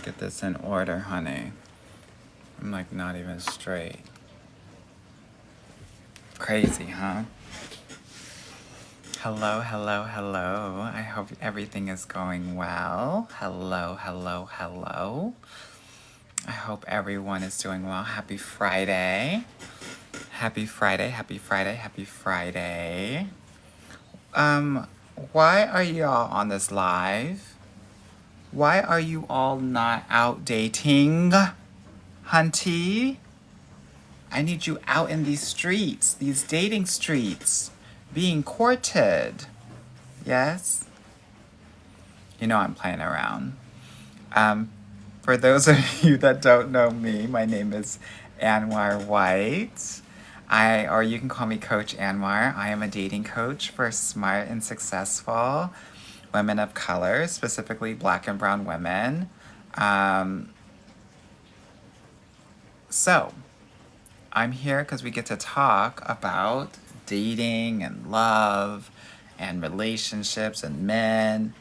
Get this in order, honey. I'm like not even straight. Crazy, huh? Hello, hello, hello. I hope everything is going well. Hello, hello, hello. I hope everyone is doing well. Happy Friday. Happy Friday, happy Friday, happy Friday. Why are y'all on this live? Why are you all not out dating, hunty? I need you out in these streets, these dating streets, being courted. Yes? You know I'm playing around. For those of you that don't know me, my name is Anwar White. Or you can call me Coach Anwar. I am a dating coach for smart and successful women of color, specifically Black and brown women. So, I'm here because we get to talk about dating and love and relationships and men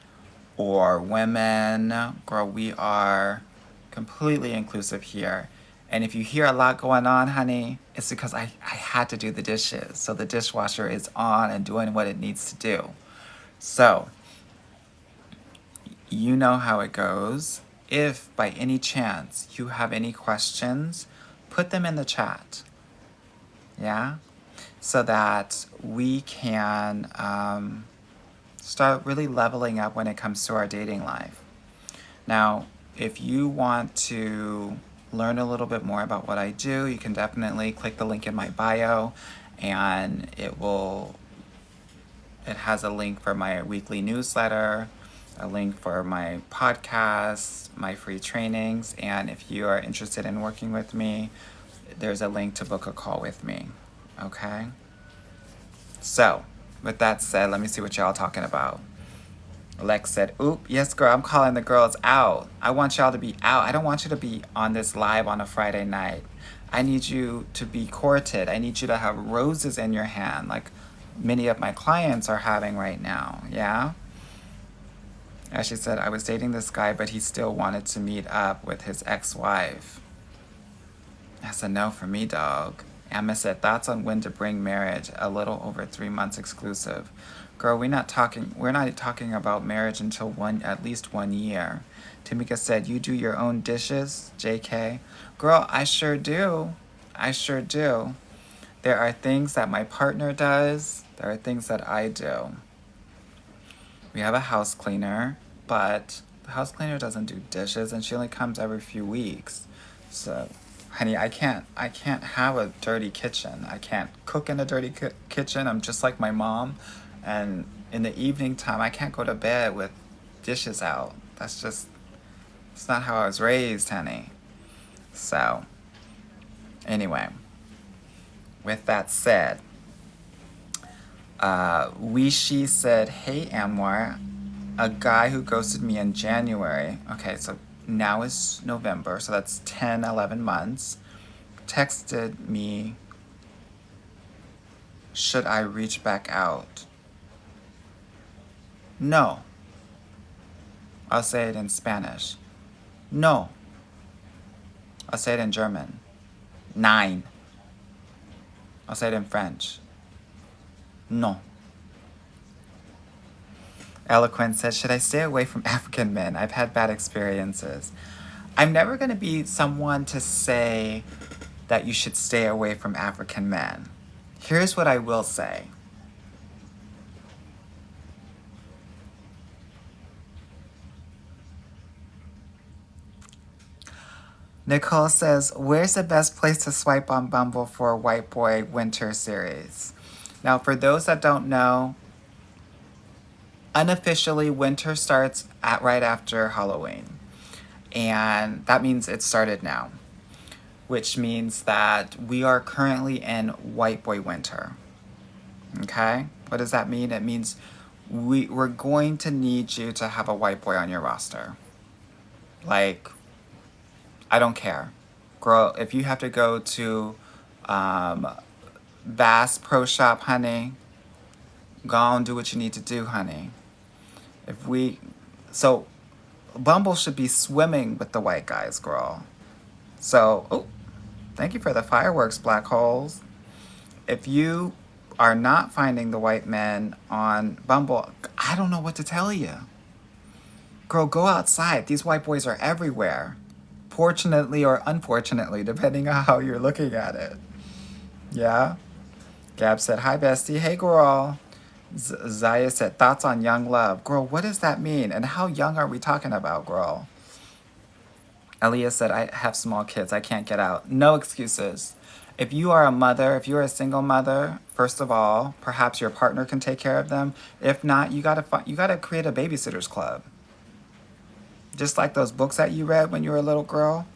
or women. Girl, we are completely inclusive here. And if you hear a lot going on, honey, it's because I had to do the dishes. So the dishwasher is on and doing what it needs to do. So, you know how it goes. If by any chance you have any questions, put them in the chat. Yeah? So that we can start really leveling up when it comes to our dating life. Now, if you want to learn a little bit more about what I do, you can definitely click the link in my bio, and it has a link for my weekly newsletter, a link for my podcast, my free trainings, and if you are interested in working with me, there's a link to book a call with me. Okay? So, with that said, let me see what y'all talking about. Lex said, oop, yes, girl, I'm calling the girls out. I want y'all to be out. I don't want you to be on this live on a Friday night. I need you to be courted. I need you to have roses in your hand, like many of my clients are having right now, yeah? As she said, I was dating this guy, but he still wanted to meet up with his ex-wife. That's a no for me, dog. Emma said, thoughts on when to bring marriage, a little over 3 months exclusive. Girl, we're not talking about marriage until at least 1 year. Tamika said, you do your own dishes, JK. Girl, I sure do. I sure do. There are things that my partner does. There are things that I do. We have a house cleaner, but the house cleaner doesn't do dishes, and she only comes every few weeks. So, honey, I can't have a dirty kitchen. I can't cook in a dirty kitchen. I'm just like my mom. And in the evening time, I can't go to bed with dishes out. It's not how I was raised, honey. So, anyway, with that said, she said, hey, Anwar, a guy who ghosted me in January. Okay, so now is November, so that's 10, 11 months. Texted me, should I reach back out? No. I'll say it in Spanish. No. I'll say it in German. Nein. I'll say it in French. No. Eloquent said, should I stay away from African men? I've had bad experiences. I'm never going to be someone to say that you should stay away from African men. Here's what I will say. Nicole says, where's the best place to swipe on Bumble for a White Boy Winter Series? Now, for those that don't know, unofficially, winter starts right after Halloween. And that means it started now, which means that we are currently in White Boy Winter. Okay? What does that mean? It means we're going to need you to have a white boy on your roster. Like, I don't care. Girl, if you have to go to Bass Pro Shop, honey, go and do what you need to do, honey. So Bumble should be swimming with the white guys, girl. So, oh, thank you for the fireworks, black holes. If you are not finding the white men on Bumble, I don't know what to tell you. Girl, go outside. These white boys are everywhere. Fortunately or unfortunately, depending on how you're looking at it. Yeah? Gab said, hi, bestie. Hey, girl. Zaya said, thoughts on young love. Girl, what does that mean? And how young are we talking about, girl? Aaliyah said, I have small kids. I can't get out. No excuses. If you are a mother, if you're a single mother, first of all, perhaps your partner can take care of them. If not, you gotta create a babysitter's club. Just like those books that you read when you were a little girl.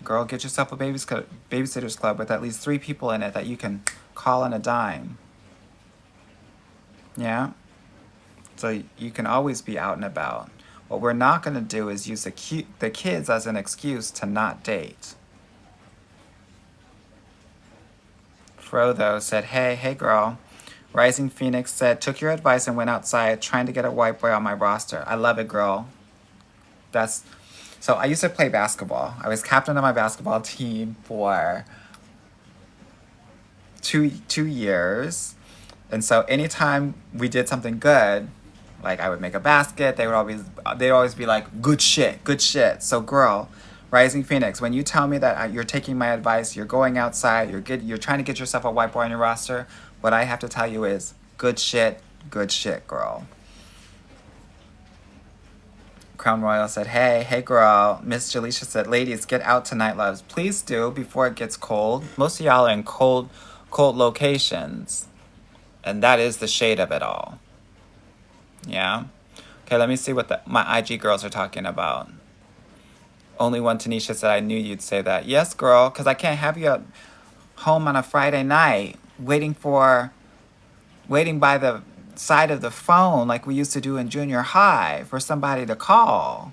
Girl, get yourself a babysitter's club with at least 3 people in it that you can call on a dime. Yeah? So you can always be out and about. What we're not going to do is use the kids as an excuse to not date. Frodo said, hey girl. Rising Phoenix said, took your advice and went outside trying to get a white boy on my roster. I love it, girl. So I used to play basketball. I was captain of my basketball team for two years. And so anytime we did something good, like I would make a basket, they'd always be like, good shit. So girl, Rising Phoenix, when you tell me that you're taking my advice, you're going outside, you're trying to get yourself a white boy on your roster, what I have to tell you is good shit, girl. Crown Royal said, hey girl. Miss Jaleisha said, ladies, get out tonight, loves. Please do before it gets cold. Most of y'all are in cold locations. And that is the shade of it all. Yeah? Okay, let me see what my IG girls are talking about. Only one Tanisha said, I knew you'd say that. Yes, girl, because I can't have you at home on a Friday night waiting by the side of the phone like we used to do in junior high for somebody to call.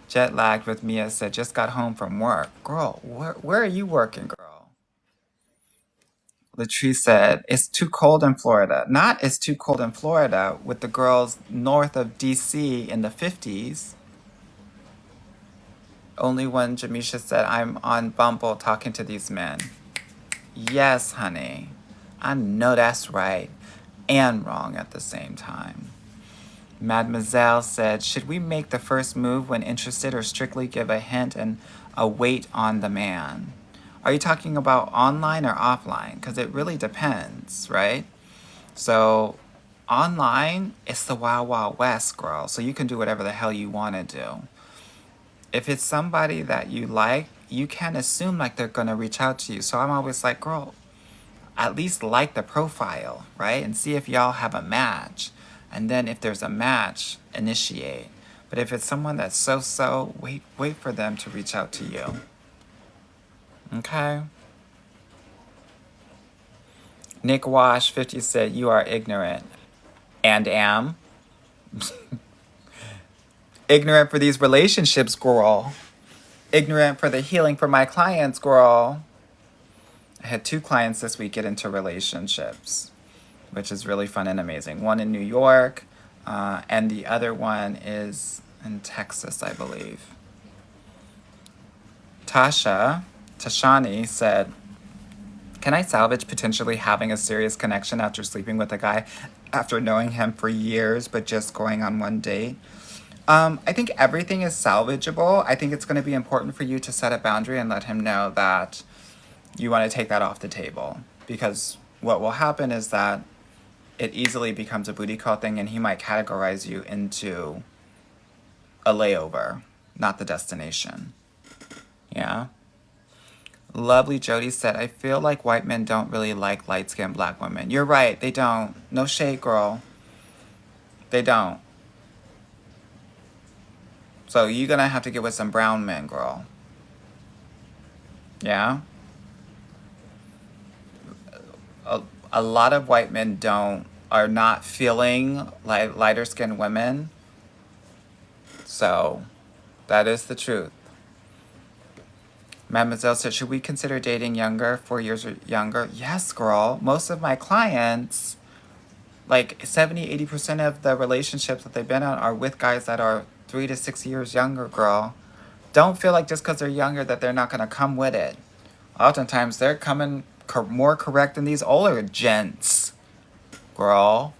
Jet lagged with Mia said, just got home from work. Girl, where are you working, girl? Latrice said, it's too cold in Florida. Not it's too cold in Florida with the girls north of DC in the 50s. Only one Jamisha said, I'm on Bumble talking to these men. Yes, honey. I know that's right. And wrong at the same time. Mademoiselle said, should we make the first move when interested or strictly give a hint and a wait on the man? Are you talking about online or offline? Because it really depends, right? So online, it's the wild, wild west, girl. So you can do whatever the hell you want to do. If it's somebody that you like, you can't assume like they're going to reach out to you. So I'm always like, girl, at least like the profile, right? And see if y'all have a match. And then if there's a match, initiate. But if it's someone that's so, wait for them to reach out to you. Okay? Nick Wash 50 said, you are ignorant. And am. Ignorant for these relationships, girl. Ignorant for the healing for my clients, girl. I had 2 clients this week get into relationships, which is really fun and amazing. One in New York, and the other one is in Texas, I believe. Tashani said, can I salvage potentially having a serious connection after sleeping with a guy after knowing him for years but just going on one date? I think everything is salvageable. I think it's going to be important for you to set a boundary and let him know that you want to take that off the table. Because what will happen is that it easily becomes a booty call thing and he might categorize you into a layover, not the destination. Yeah? Lovely Jody said, I feel like white men don't really like light-skinned black women. You're right, they don't. No shade, girl. They don't. So you're going to have to get with some brown men, girl. Yeah? A lot of white men are not feeling like lighter-skinned women. So that is the truth. Mademoiselle said, should we consider dating younger, 4 years or younger? Yes, girl. Most of my clients, like 70, 80% of the relationships that they've been on are with guys that are 3 to 6 years younger, girl. Don't feel like just because they're younger that they're not going to come with it. Oftentimes, they're coming more correct than these older gents, girl.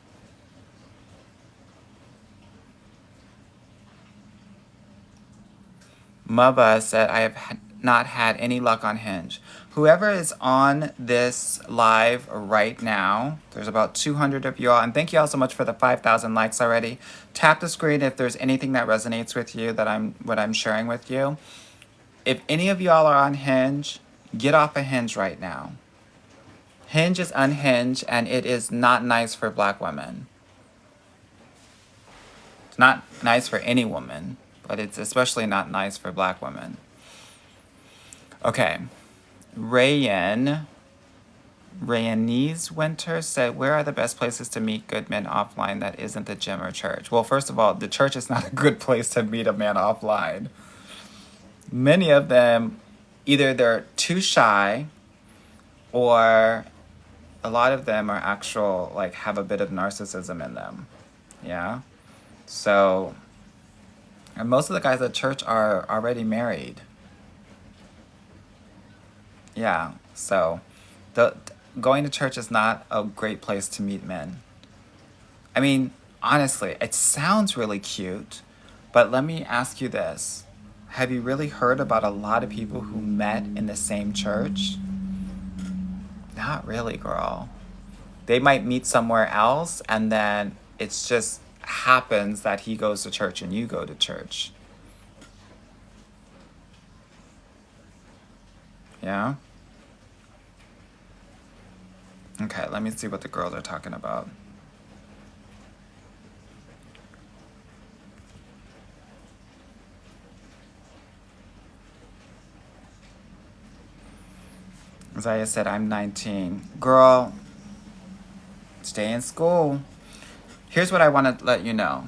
Mubba said, I have not had any luck on Hinge. Whoever is on this live right now, there's about 200 of you all, and thank you all so much for the 5,000 likes already. Tap the screen if there's anything that resonates with you what I'm sharing with you. If any of y'all are on Hinge, get off of Hinge right now. Hinge is unhinged, and it is not nice for black women. It's not nice for any woman, but it's especially not nice for black women. Okay. Rayanese Winter said, where are the best places to meet good men offline that isn't the gym or church? Well, first of all, the church is not a good place to meet a man offline. Many of them, either they're too shy or a lot of them are have a bit of narcissism in them. Yeah? So, and most of the guys at church are already married. Yeah, so going to church is not a great place to meet men. I mean, honestly, it sounds really cute, but let me ask you this. Have you really heard about a lot of people who met in the same church? Not really, girl. They might meet somewhere else, and then it's just happens that he goes to church and you go to church. Yeah? Okay, let me see what the girls are talking about. Zaya said, I'm 19. Girl, stay in school. Here's what I want to let you know.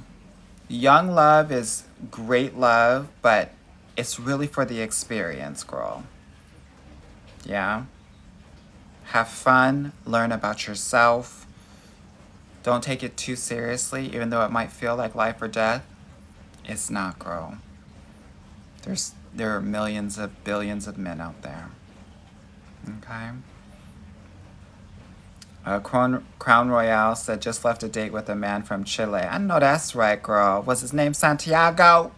Young love is great love, but it's really for the experience, girl. Yeah? Have fun, learn about yourself. Don't take it too seriously, even though it might feel like life or death. It's not, girl. There are millions of billions of men out there. Okay? Crown Royale said, just left a date with a man from Chile. I know that's right, girl. Was his name Santiago?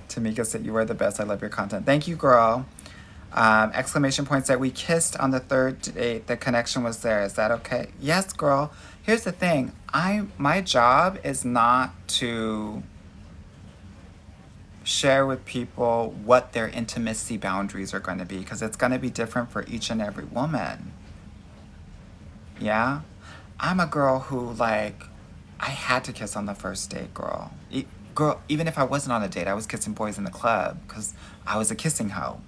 Tamika said, you were the best. I love your content. Thank you, girl. Exclamation point said, we kissed on the third date. The connection was there. Is that okay? Yes, girl. Here's the thing. My job is not to share with people what their intimacy boundaries are going to be, because it's going to be different for each and every woman. Yeah? I'm a girl who, I had to kiss on the first date, girl. Girl, even if I wasn't on a date, I was kissing boys in the club because I was a kissing hoe.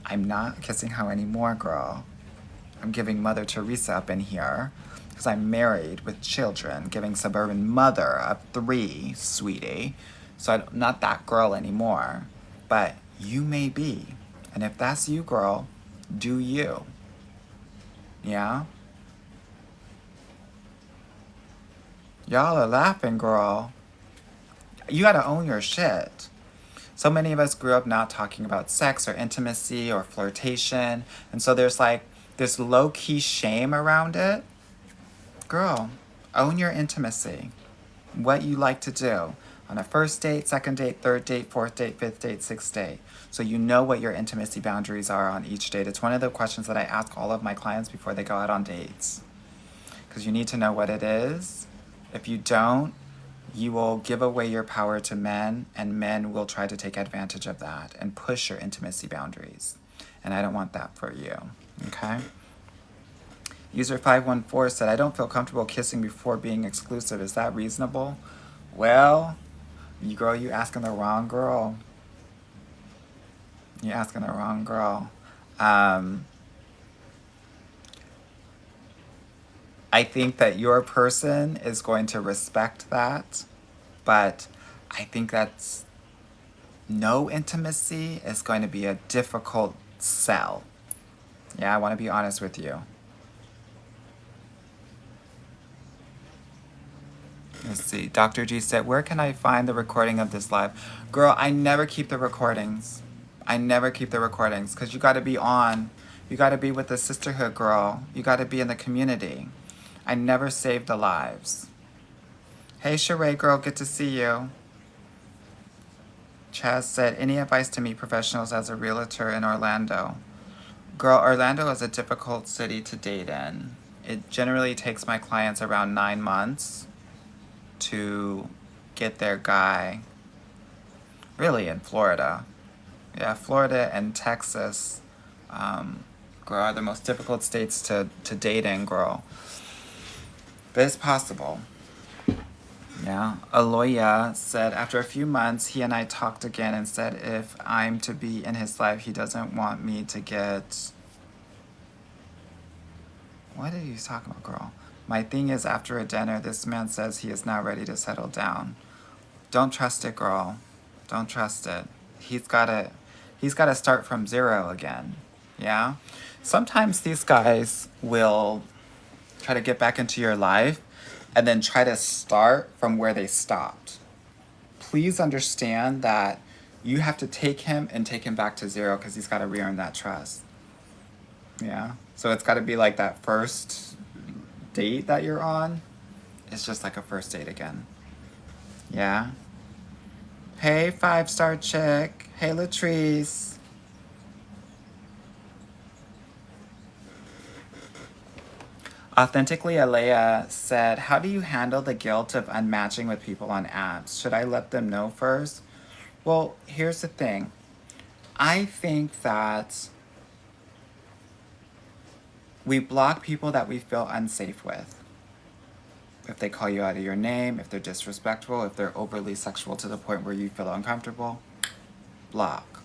I'm not a kissing hoe anymore, girl. I'm giving Mother Teresa up in here because I'm married with children, giving suburban mother of 3, sweetie. So I'm not that girl anymore. But you may be. And if that's you, girl, do you. Yeah? Y'all are laughing, girl. You gotta own your shit. So many of us grew up not talking about sex or intimacy or flirtation. And so there's this low-key shame around it. Girl, own your intimacy. What you like to do on a first date, second date, third date, fourth date, fifth date, sixth date. So you know what your intimacy boundaries are on each date. It's one of the questions that I ask all of my clients before they go out on dates. Because you need to know what it is. If you don't, you will give away your power to men, and men will try to take advantage of that and push your intimacy boundaries. And I don't want that for you, okay? User 514 said, I don't feel comfortable kissing before being exclusive. Is that reasonable? Well, girl, you asking the wrong girl. You're asking the wrong girl. I think that your person is going to respect that, but I think that's no intimacy is going to be a difficult sell. Yeah, I want to be honest with you. Let's see. Dr. G said, where can I find the recording of this live? Girl, I never keep the recordings. I never keep the recordings because you got to be on. You got to be with the sisterhood, girl. You got to be in the community. I never save the lives. Hey, Sheree, girl, good to see you. Chaz said, any advice to meet professionals as a realtor in Orlando? Girl, Orlando is a difficult city to date in. It generally takes my clients around 9 months to get their guy. Really, in Florida. Yeah, Florida and Texas, girl, are the most difficult states to date in, girl. But it's possible. Yeah. Aloya said, after a few months, he and I talked again and said if I'm to be in his life, he doesn't want me to get... What are you talking about, girl? My thing is, after a dinner, this man says he is not ready to settle down. Don't trust it, girl. Don't trust it. He's gotta start from zero again. Yeah? Sometimes these guys will try to get back into your life and then try to start from where they stopped. Please understand that you have to take him and take him back to zero because he's got to re-earn that trust. Yeah? So it's got to be like that first date that you're on. It's just like a first date again. Yeah? Hey, 5-star chick. Hey, Latrice. Authentically Alea said, how do you handle the guilt of unmatching with people on apps? Should I let them know first? Well, here's the thing. I think that we block people that we feel unsafe with. If they call you out of your name, if they're disrespectful, if they're overly sexual to the point where you feel uncomfortable, block.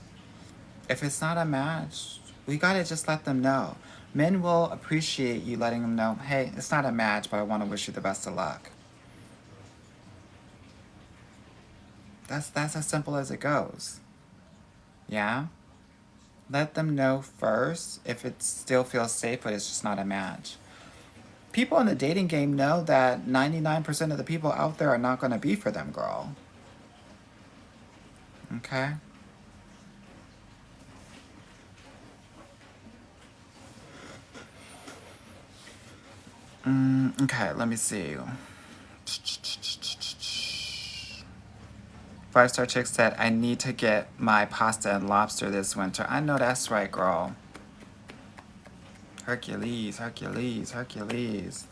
If it's not a match, we gotta just let them know. Men will appreciate you letting them know, hey, it's not a match, but I want to wish you the best of luck. That's as simple as it goes. Yeah? Let them know first if it still feels safe, but it's just not a match. People in the dating game know that 99% of the people out there are not going to be for them, girl. Okay? Okay, let me see. 5-star chick said, I need to get my pasta and lobster this winter. I know that's right, girl. Hercules, Hercules, Hercules.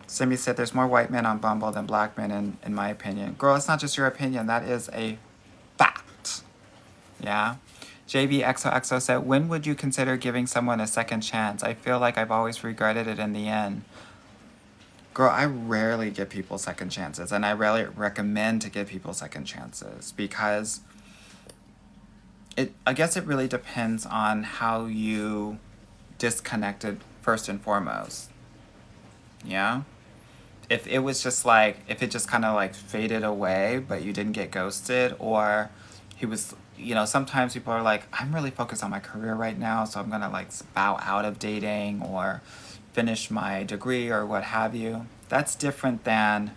Simi said, there's more white men on Bumble than black men, in my opinion. Girl, it's not just your opinion. That is a fact. Yeah? JBXOXO said, when would you consider giving someone a second chance? I feel like I've always regretted it in the end. Girl, I rarely give people second chances, and I rarely recommend to give people second chances because I guess it really depends on how you disconnected first and foremost. Yeah? If it was just like, if it just kind of like faded away, but you didn't get ghosted, or he was, sometimes people are like, I'm really focused on my career right now, so I'm gonna like bow out of dating or finish my degree or what have you. That's different than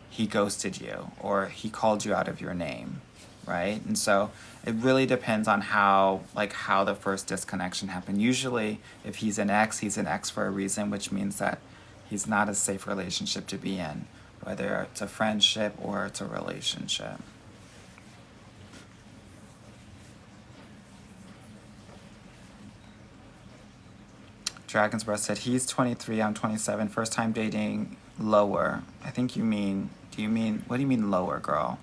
he ghosted you or he called you out of your name, right? And so it really depends on how the first disconnection happened. Usually, if he's an ex for a reason, which means that he's not a safe relationship to be in, whether it's a friendship or it's a relationship. Dragon's Breath said, he's 23, I'm 27, first time dating, lower. I think what do you mean lower, girl?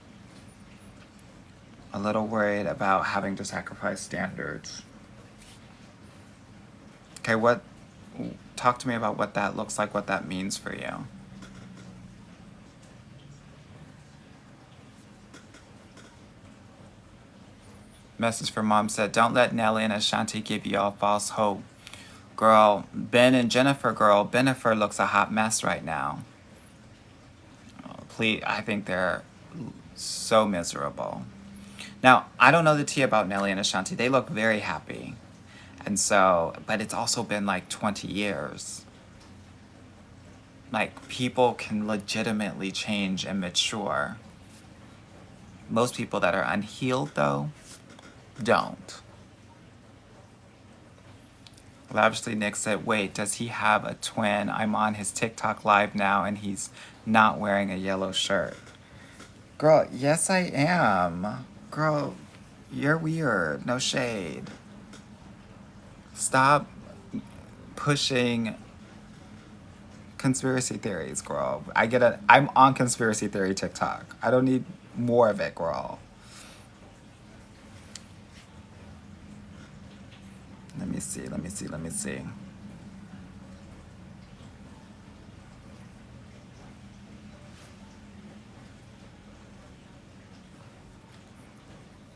A little worried about having to sacrifice standards. Okay, talk to me about what that looks like, what that means for you. Message from mom said, don't let Nelly and Ashanti give you all false hope. Girl, Ben and Jennifer, Bennifer looks a hot mess right now. Please, I think they're so miserable. Now, I don't know the tea about Nelly and Ashanti. They look very happy. And so, but it's also been like 20 years. like, people can legitimately change and mature. Most people that are unhealed, though, don't. Lavishly Nick said, wait, does he have a twin? I'm on his TikTok live now and he's not wearing a yellow shirt. Girl, yes I am. Girl, you're weird. No shade. Stop pushing conspiracy theories, girl. I'm on conspiracy theory TikTok. I don't need more of it, girl. Let me see.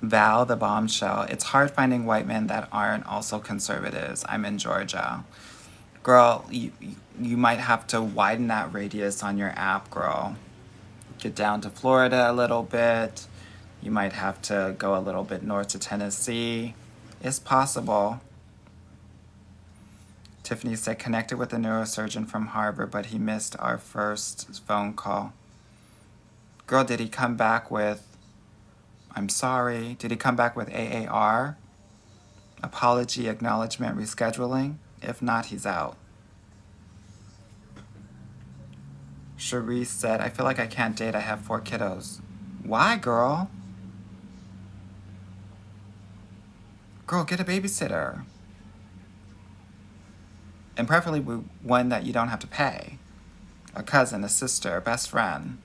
Val, the bombshell. It's hard finding white men that aren't also conservatives. I'm in Georgia. Girl, you might have to widen that radius on your app, girl. Get down to Florida a little bit. You might have to go a little bit north to Tennessee. It's possible. Tiffany said, connected with a neurosurgeon from Harvard, but he missed our first phone call. Girl, did he come back with, I'm sorry, did he come back with AAR? Apology, acknowledgement, rescheduling? If not, he's out. Cherise said, I feel like I can't date. I have 4 kiddos. Why, girl? Girl, get a babysitter. And preferably one that you don't have to pay. A cousin, a sister, a best friend.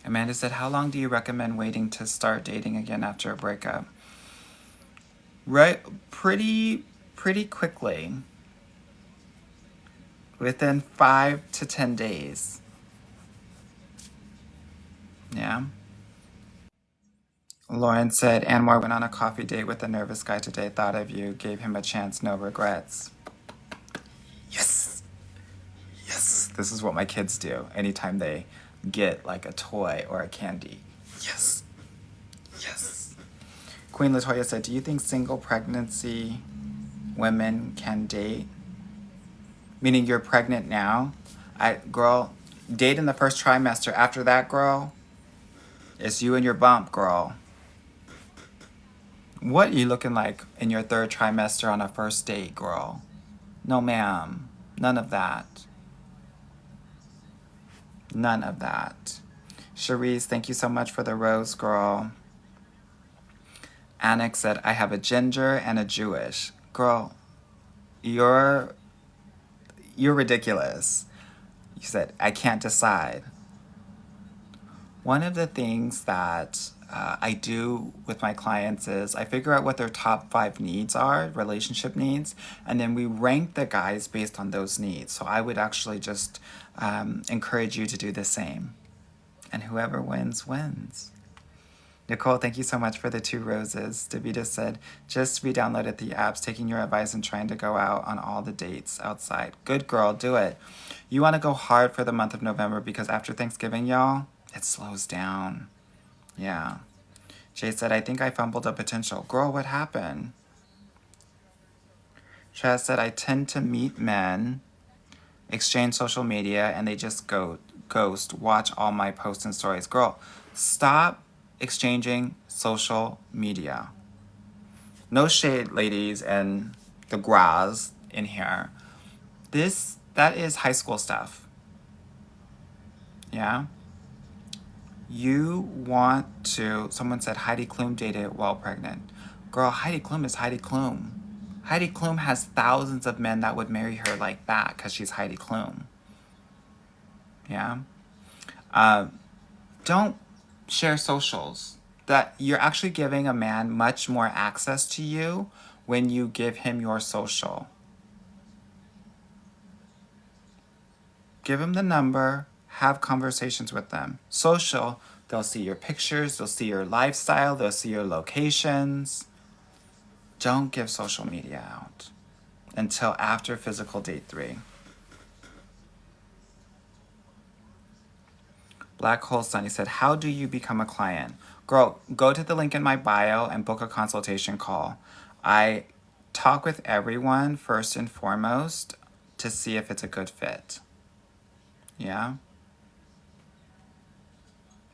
Amanda said, how long do you recommend waiting to start dating again after a breakup? Right, pretty quickly. Within 5 to 10 days. Yeah. Lauren said, Anwar went on a coffee date with a nervous guy today. Thought of you. Gave him a chance. No regrets. Yes. Yes. This is what my kids do anytime they get like a toy or a candy. Yes. Yes. Queen Latoya said, do you think single pregnancy women can date? Meaning you're pregnant now? Girl, date in the first trimester. After that, girl, it's you and your bump, girl. What are you looking like in your 3rd trimester on a first date, girl? No, ma'am. None of that. None of that. Cherise, thank you so much for the rose, girl. Annex said, I have a ginger and a Jewish. Girl, you're ridiculous. You said, I can't decide. One of the things that I do with my clients is I figure out what their top 5 needs are, relationship needs, and then we rank the guys based on those needs. So I would actually just encourage you to do the same. And whoever wins, wins. Nicole, thank you so much for the 2 roses. Davida said, just re-downloaded the apps, taking your advice and trying to go out on all the dates outside. Good girl, do it. You want to go hard for the month of November because after Thanksgiving, y'all, it slows down. Yeah. Jay said, I think I fumbled a potential. Girl, what happened? Chaz said, I tend to meet men, exchange social media, and they just ghost, watch all my posts and stories. Girl, stop exchanging social media. No shade, ladies, and the gras in here. That is high school stuff. Yeah? You want to, someone said Heidi Klum dated while pregnant. Girl, Heidi Klum is Heidi Klum. Heidi Klum has thousands of men that would marry her like that because she's Heidi Klum. Yeah? Don't share socials. That you're actually giving a man much more access to you when you give him your social. Give him the number, have conversations with them. Social, they'll see your pictures, they'll see your lifestyle, they'll see your locations. Don't give social media out until after physical date 3. Black Hole Sunny said, how do you become a client? Girl, go to the link in my bio and book a consultation call. I talk with everyone first and foremost to see if it's a good fit. Yeah?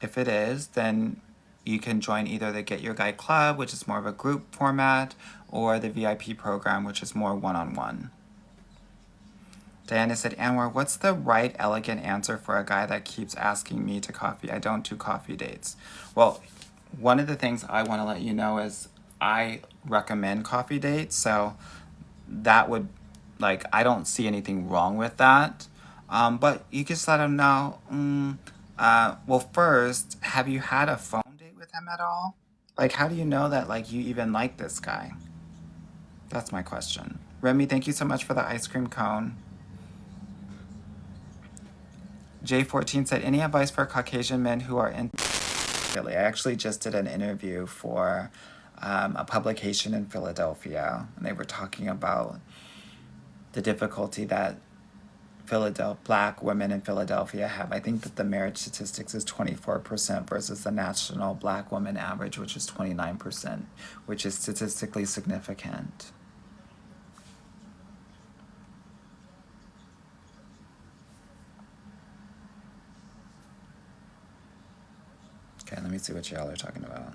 If it is, then you can join either the Get Your Guide Club, which is more of a group format, or the VIP program, which is more one-on-one. Diana said, Anwar, what's the right elegant answer for a guy that keeps asking me to coffee? I don't do coffee dates. Well, one of the things I want to let you know is I recommend coffee dates, so that would, like, I don't see anything wrong with that. But you just let him know, well, first, have you had a phone date with him at all? Like, how do you know that, like, you even like this guy? That's my question. Remy, thank you so much for the ice cream cone. J14 said, any advice for Caucasian men who are in... Really, I actually just did an interview for a publication in Philadelphia, and they were talking about the difficulty that Black women in Philadelphia have. I think that the marriage statistics is 24% versus the national Black woman average, which is 29%, which is statistically significant. Okay, let me see what y'all are talking about.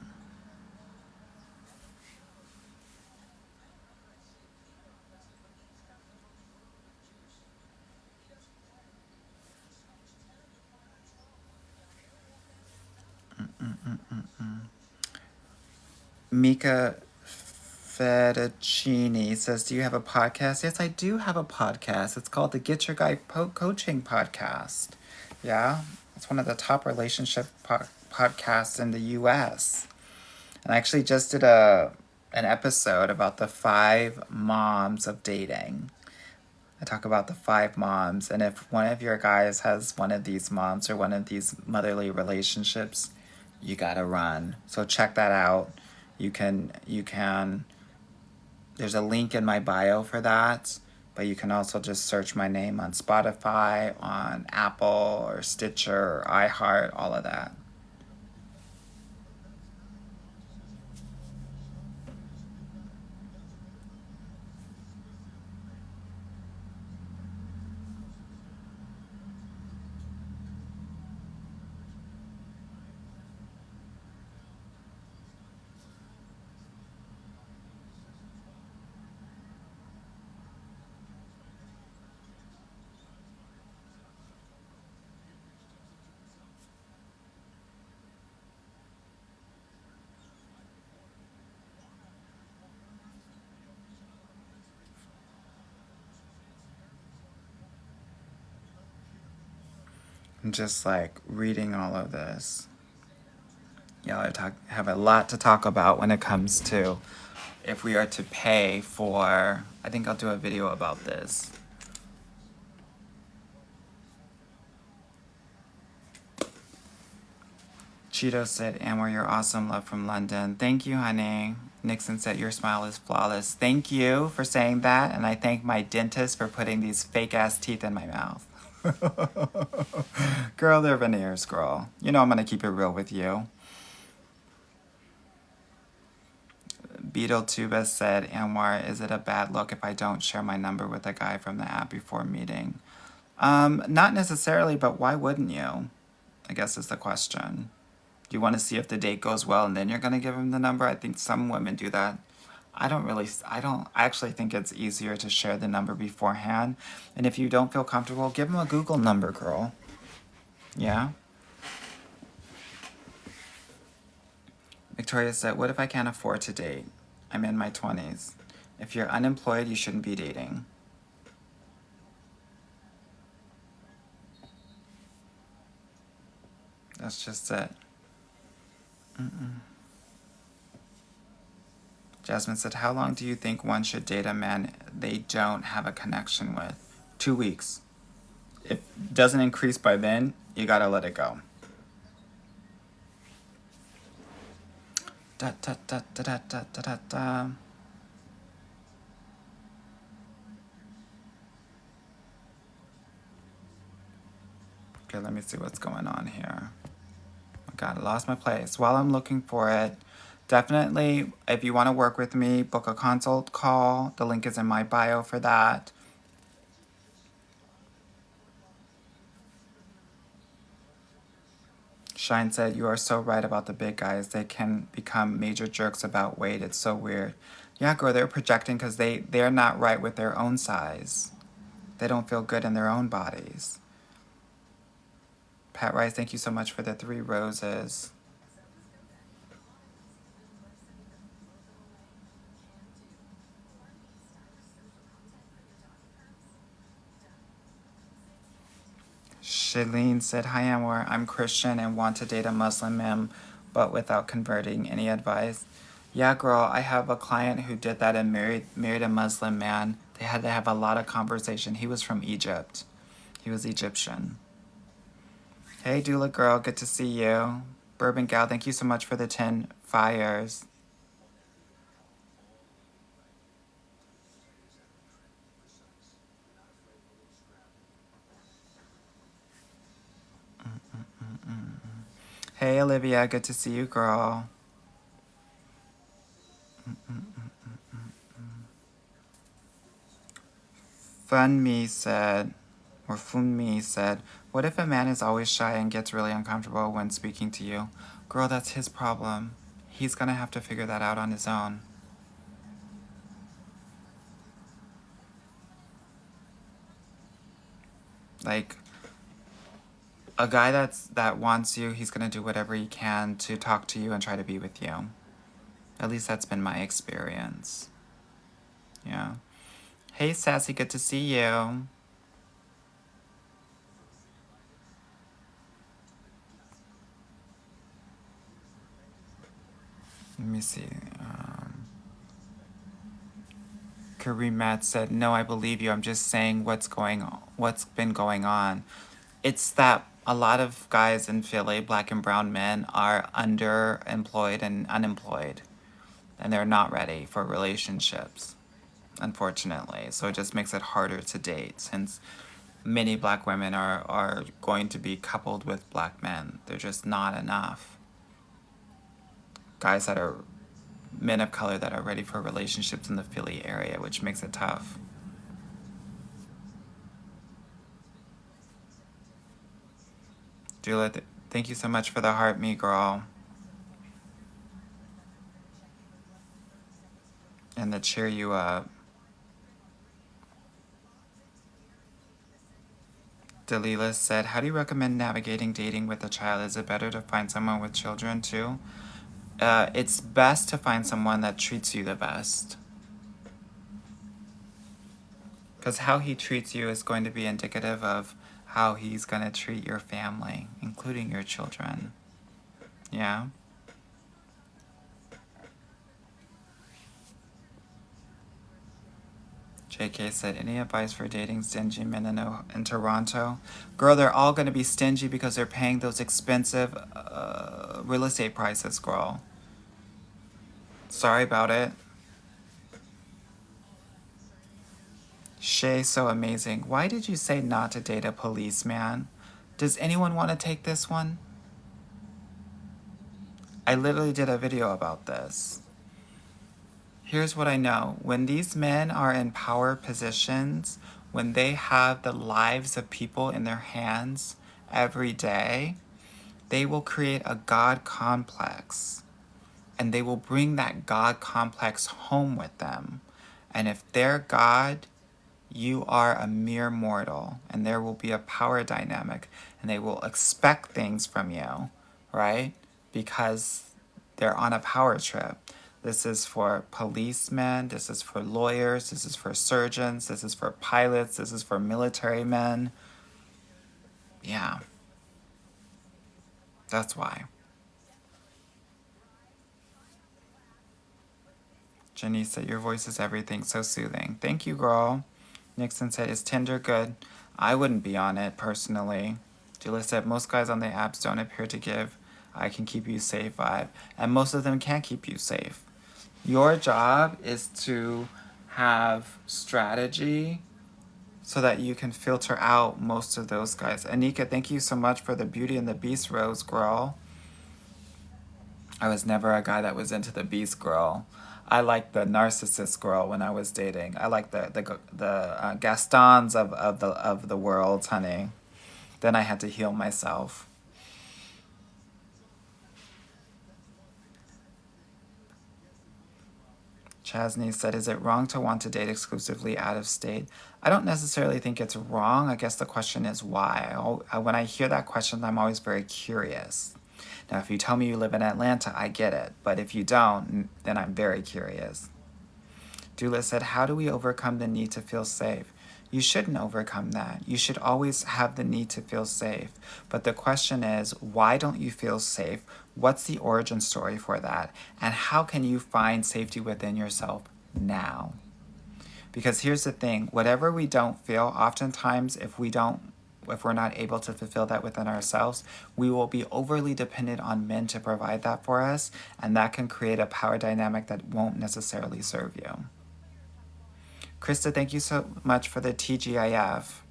Mika Fettuccini says, do you have a podcast? Yes, I do have a podcast. It's called the Get Your Guide Coaching Podcast. Yeah, it's one of the top relationship podcasts in the U.S. And I actually just did an episode about the 5 moms of dating. I talk about the 5 moms, and if one of your guys has one of these moms or one of these motherly relationships, you gotta run. So check that out. You can, there's a link in my bio for that, but you can also just search my name on Spotify, on Apple, or Stitcher, or iHeart, all of that. I'm just like reading all of this. Y'all have a lot to talk about when it comes to if we are to pay for, I think I'll do a video about this. Cheeto said, Anwar, you're awesome. Love from London. Thank you, honey. Nixon said, your smile is flawless. Thank you for saying that. And I thank my dentist for putting these fake ass teeth in my mouth. Girl, they're veneers, girl. You know I'm going to keep it real with you. Beetle Tuba said, Anwar, is it a bad look if I don't share my number with a guy from the app before meeting? Not necessarily, but why wouldn't you? I guess is the question. Do you want to see if the date goes well and then you're going to give him the number? I think some women do that. I actually think it's easier to share the number beforehand. And if you don't feel comfortable, give him a Google number, girl. Yeah? Victoria said, what if I can't afford to date? I'm in my 20s. If you're unemployed, you shouldn't be dating. That's just it. Jasmine said, how long do you think one should date a man they don't have a connection with? 2 weeks. If it doesn't increase by then, you gotta let it go. Da, da, da, da, da, da, da, da. Okay, let me see what's going on here. Oh God, I lost my place. While I'm looking for it, Definitely, if you want to work with me, book a consult call. The link is in my bio for that. Shine said, you are so right about the big guys. They can become major jerks about weight. It's so weird. Yeah, girl, they're projecting because they're not right with their own size. They don't feel good in their own bodies. Pat Rice, thank you so much for the 3 roses. Shalene said, hi, Anwar. I'm Christian and want to date a Muslim man, but without converting. Any advice? Yeah, girl, I have a client who did that and married a Muslim man. They had to have a lot of conversation. He was from Egypt. He was Egyptian. Hey, doula girl, good to see you. Bourbon Gal, thank you so much for the 10 fires. Hey, Olivia, good to see you, girl. Funmi said, or Funmi said, what if a man is always shy and gets really uncomfortable when speaking to you? Girl, that's his problem. He's gonna have to figure that out on his own. Like, a guy that wants you, he's gonna do whatever he can to talk to you and try to be with you. At least that's been my experience. Yeah. Hey, Sassy, good to see you. Let me see. Kareem Matt said, "No, I believe you. I'm just saying what's been going on. It's that a lot of guys in Philly, black and brown men, are underemployed and unemployed, and they're not ready for relationships, unfortunately. So it just makes it harder to date since many black women are going to be coupled with black men. They're just not enough. Guys that are men of color that are ready for relationships in the Philly area, which makes it tough." Dula, thank you so much for the heart, me girl. And the cheer you up. Dalila said, how do you recommend navigating dating with a child? Is it better to find someone with children too? It's best to find someone that treats you the best. Because how he treats you is going to be indicative of how he's going to treat your family, including your children. Yeah? JK said, any advice for dating stingy men in Toronto? Girl, they're all going to be stingy because they're paying those expensive real estate prices, girl. Sorry about it. Shay, so amazing. Why did you say not to date a policeman? Does anyone want to take this one? I literally did a video about this. Here's what I know. When these men are in power positions, when they have the lives of people in their hands every day, they will create a God complex. And they will bring that God complex home with them. And if they're God, you are a mere mortal. And there will be a power dynamic. And they will expect things from you, right? Because they're on a power trip. This is for policemen, this is for lawyers, this is for surgeons, this is for pilots, this is for military men. Yeah. That's why. Jenny said, your voice is everything, so soothing. Thank you, girl. Nixon said, is Tinder good? I wouldn't be on it, personally. Julia said, most guys on the apps don't appear to give I can keep you safe vibe. And most of them can't keep you safe. Your job is to have strategy so that you can filter out most of those guys. Anika, thank you so much for the Beauty and the Beast rose, girl. I was never a guy that was into the beast girl. I liked the narcissist girl when I was dating. I liked the Gastons of the world, honey. Then I had to heal myself. Chasney said, "Is it wrong to want to date exclusively out of state?" I don't necessarily think it's wrong. I guess the question is why. When I hear that question, I'm always very curious. Now, if you tell me you live in Atlanta, I get it. But if you don't, then I'm very curious. Dula said, "How do we overcome the need to feel safe?" You shouldn't overcome that. You should always have the need to feel safe. But the question is, why don't you feel safe? What's the origin story for that? And how can you find safety within yourself now? Because here's the thing, whatever we don't feel, oftentimes if we're not able to fulfill that within ourselves, we will be overly dependent on men to provide that for us, and that can create a power dynamic that won't necessarily serve you. Krista, thank you so much for the TGIF.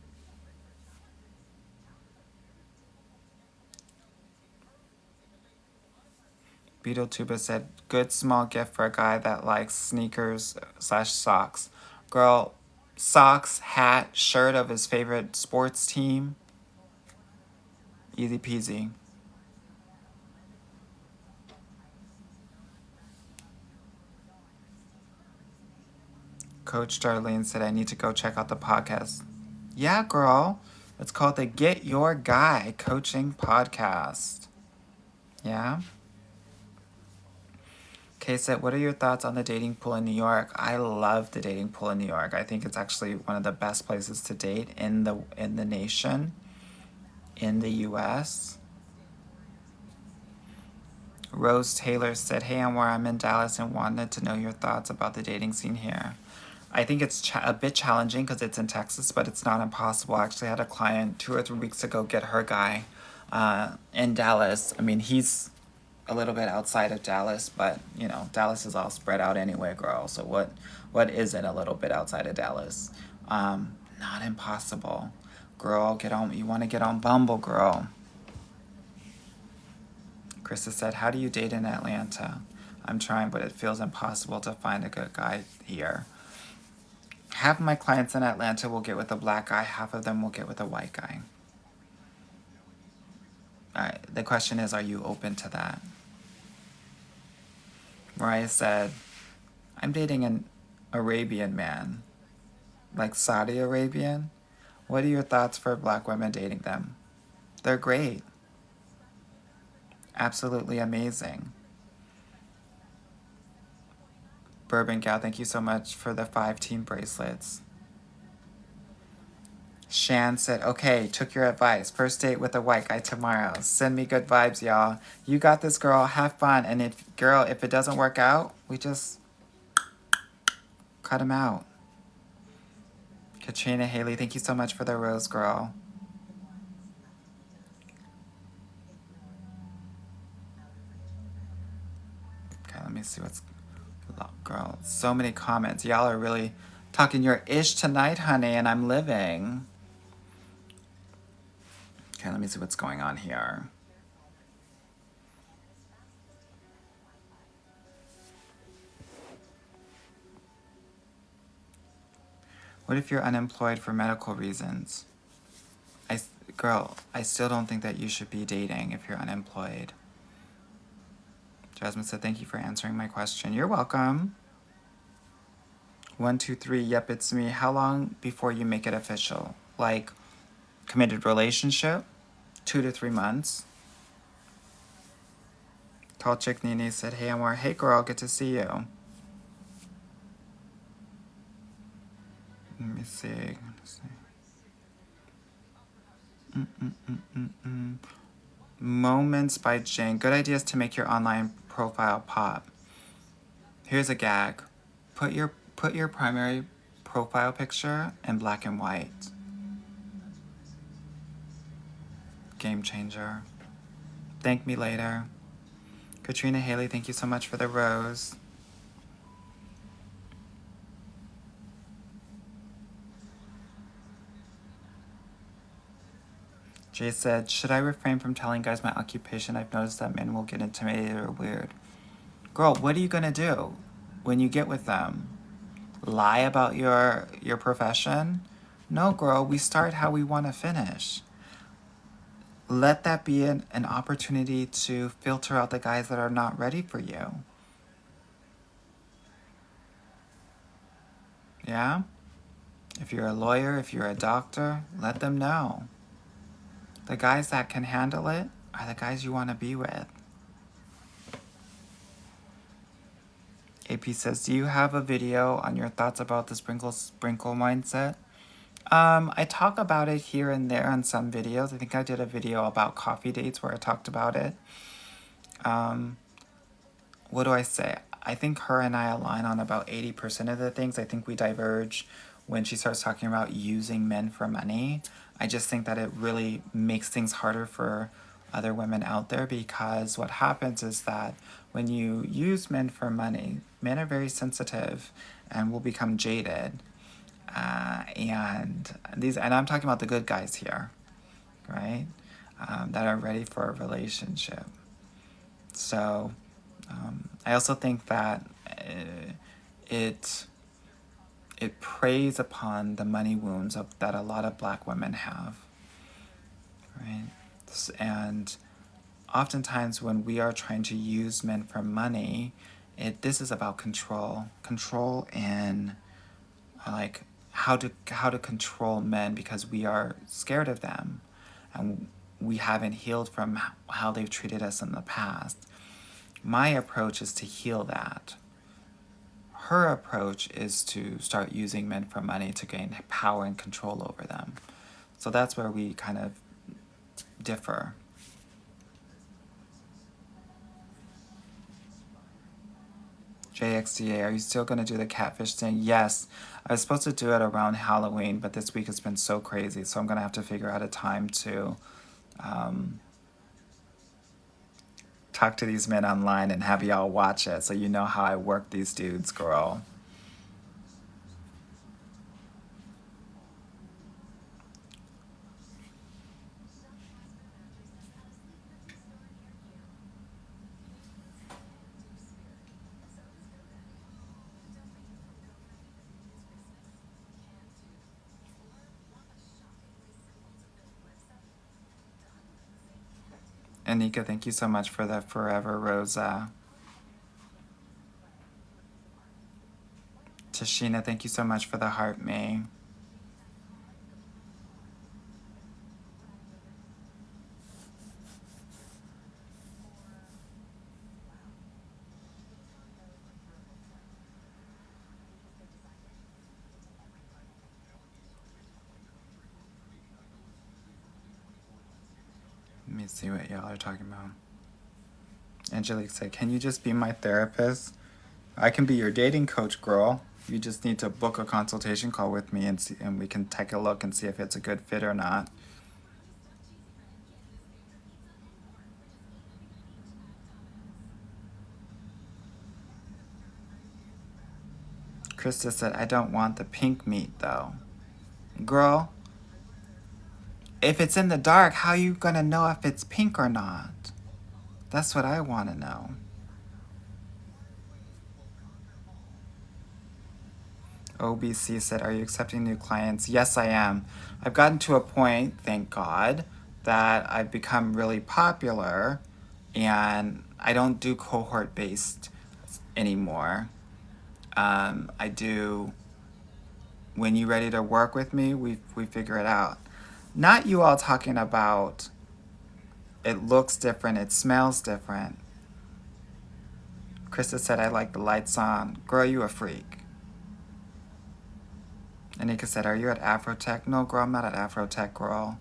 Beetle Tuba said, "Good small gift for a guy that likes sneakers/socks." Girl, socks, hat, shirt of his favorite sports team. Easy peasy. Coach Darlene said, "I need to go check out the podcast." Yeah, girl. It's called the Get Your Guy Coaching Podcast. Yeah? Kay said, "What are your thoughts on the dating pool in New York?" I love the dating pool in New York. I think it's actually one of the best places to date in the nation, in the US. Rose Taylor said, "Hey, Anwar, I'm in Dallas and wanted to know your thoughts about the dating scene here." I think it's a bit challenging because it's in Texas, but it's not impossible. I actually had a client 2 or 3 weeks ago get her guy in Dallas. I mean, he's a little bit outside of Dallas, but you know, Dallas is all spread out anyway, girl. So what isn't a little bit outside of Dallas? Not impossible. Girl, get on. You want to get on Bumble, girl. Krista said, "How do you date in Atlanta?" I'm trying, but it feels impossible to find a good guy here. Half of my clients in Atlanta will get with a black guy, half of them will get with a white guy. All right, the question is, are you open to that? Mariah said, "I'm dating an Arabian man." Like Saudi Arabian? What are your thoughts for black women dating them? They're great. Absolutely amazing. Bourbon Gal, thank you so much for the 5 team bracelets. Shan said, "Okay, took your advice. First date with a white guy tomorrow. Send me good vibes, y'all. You got this, girl. Have fun. And if it doesn't work out, we just cut him out." Katrina Haley, thank you so much for the rose, girl. Okay, let me see what's... Girl, so many comments. Y'all are really talking your ish tonight, honey, and I'm living. Okay, let me see what's going on here. What if you're unemployed for medical reasons? Girl, I still don't think that you should be dating if you're unemployed. Jasmine said, "Thank you for answering my question." You're welcome. 123, yep, it's me. How long before you make it official? Like, committed relationship? 2 to 3 months. Tall Chick Nene said, "Hey, Anwar. Hey, girl, good to see you." Let me see. Moments by Jane. Good ideas to make your online profile pop. Here's a gag. Put your primary profile picture in black and white. Game changer. Thank me later. Katrina Haley, thank you so much for the rose. Jay said, should I refrain from telling guys my occupation? I've noticed that men will get intimidated or weird. Girl, what are you gonna do when you get with them? Lie about your profession? No, girl, we start how we want to finish. Let that be an opportunity to filter out the guys that are not ready for you. Yeah? If you're a lawyer, if you're a doctor, let them know. The guys that can handle it are the guys you want to be with. AP says, do you have a video on your thoughts about the sprinkle mindset? I talk about it here and there on some videos. I think I did a video about coffee dates where I talked about it. What do I say? I think her and I align on about 80% of the things. I think we diverge when she starts talking about using men for money. I just think that it really makes things harder for other women out there, because what happens is that when you use men for money, men are very sensitive and will become jaded. And I'm talking about the good guys here, right? That are ready for a relationship. So I also think that it preys upon the money wounds that a lot of black women have, right? And oftentimes when we are trying to use men for money, this is about control in like how to control men, because we are scared of them and we haven't healed from how they've treated us in the past. My approach is to heal that. Her approach is to start using men for money to gain power and control over them. So that's where we kind of differ. JXDA, are you still going to do the catfish thing? Yes. I was supposed to do it around Halloween, but this week has been so crazy, so I'm going to have to figure out a time to talk to these men online and have y'all watch it so you know how I work these dudes, girl. Anika, thank you so much for the Forever Rosa. Tashina, thank you so much for the heart me. Let me see what y'all are talking about. Angelique said, can you just be my therapist? I can be your dating coach, girl. You just need to book a consultation call with me and we can take a look and see if it's a good fit or not. Krista said, I don't want the pink meat though. Girl, if it's in the dark, how are you gonna know if it's pink or not? That's what I want to know. OBC said, are you accepting new clients? Yes, I am. I've gotten to a point, thank God, that I've become really popular and I don't do cohort-based anymore. I do, when you're ready to work with me, we figure it out. Not you all talking about it looks different, it smells different. Krista said, I like the lights on. Girl, you a freak. Anika said, are you at Afrotech? No, girl, I'm not at Afrotech, girl.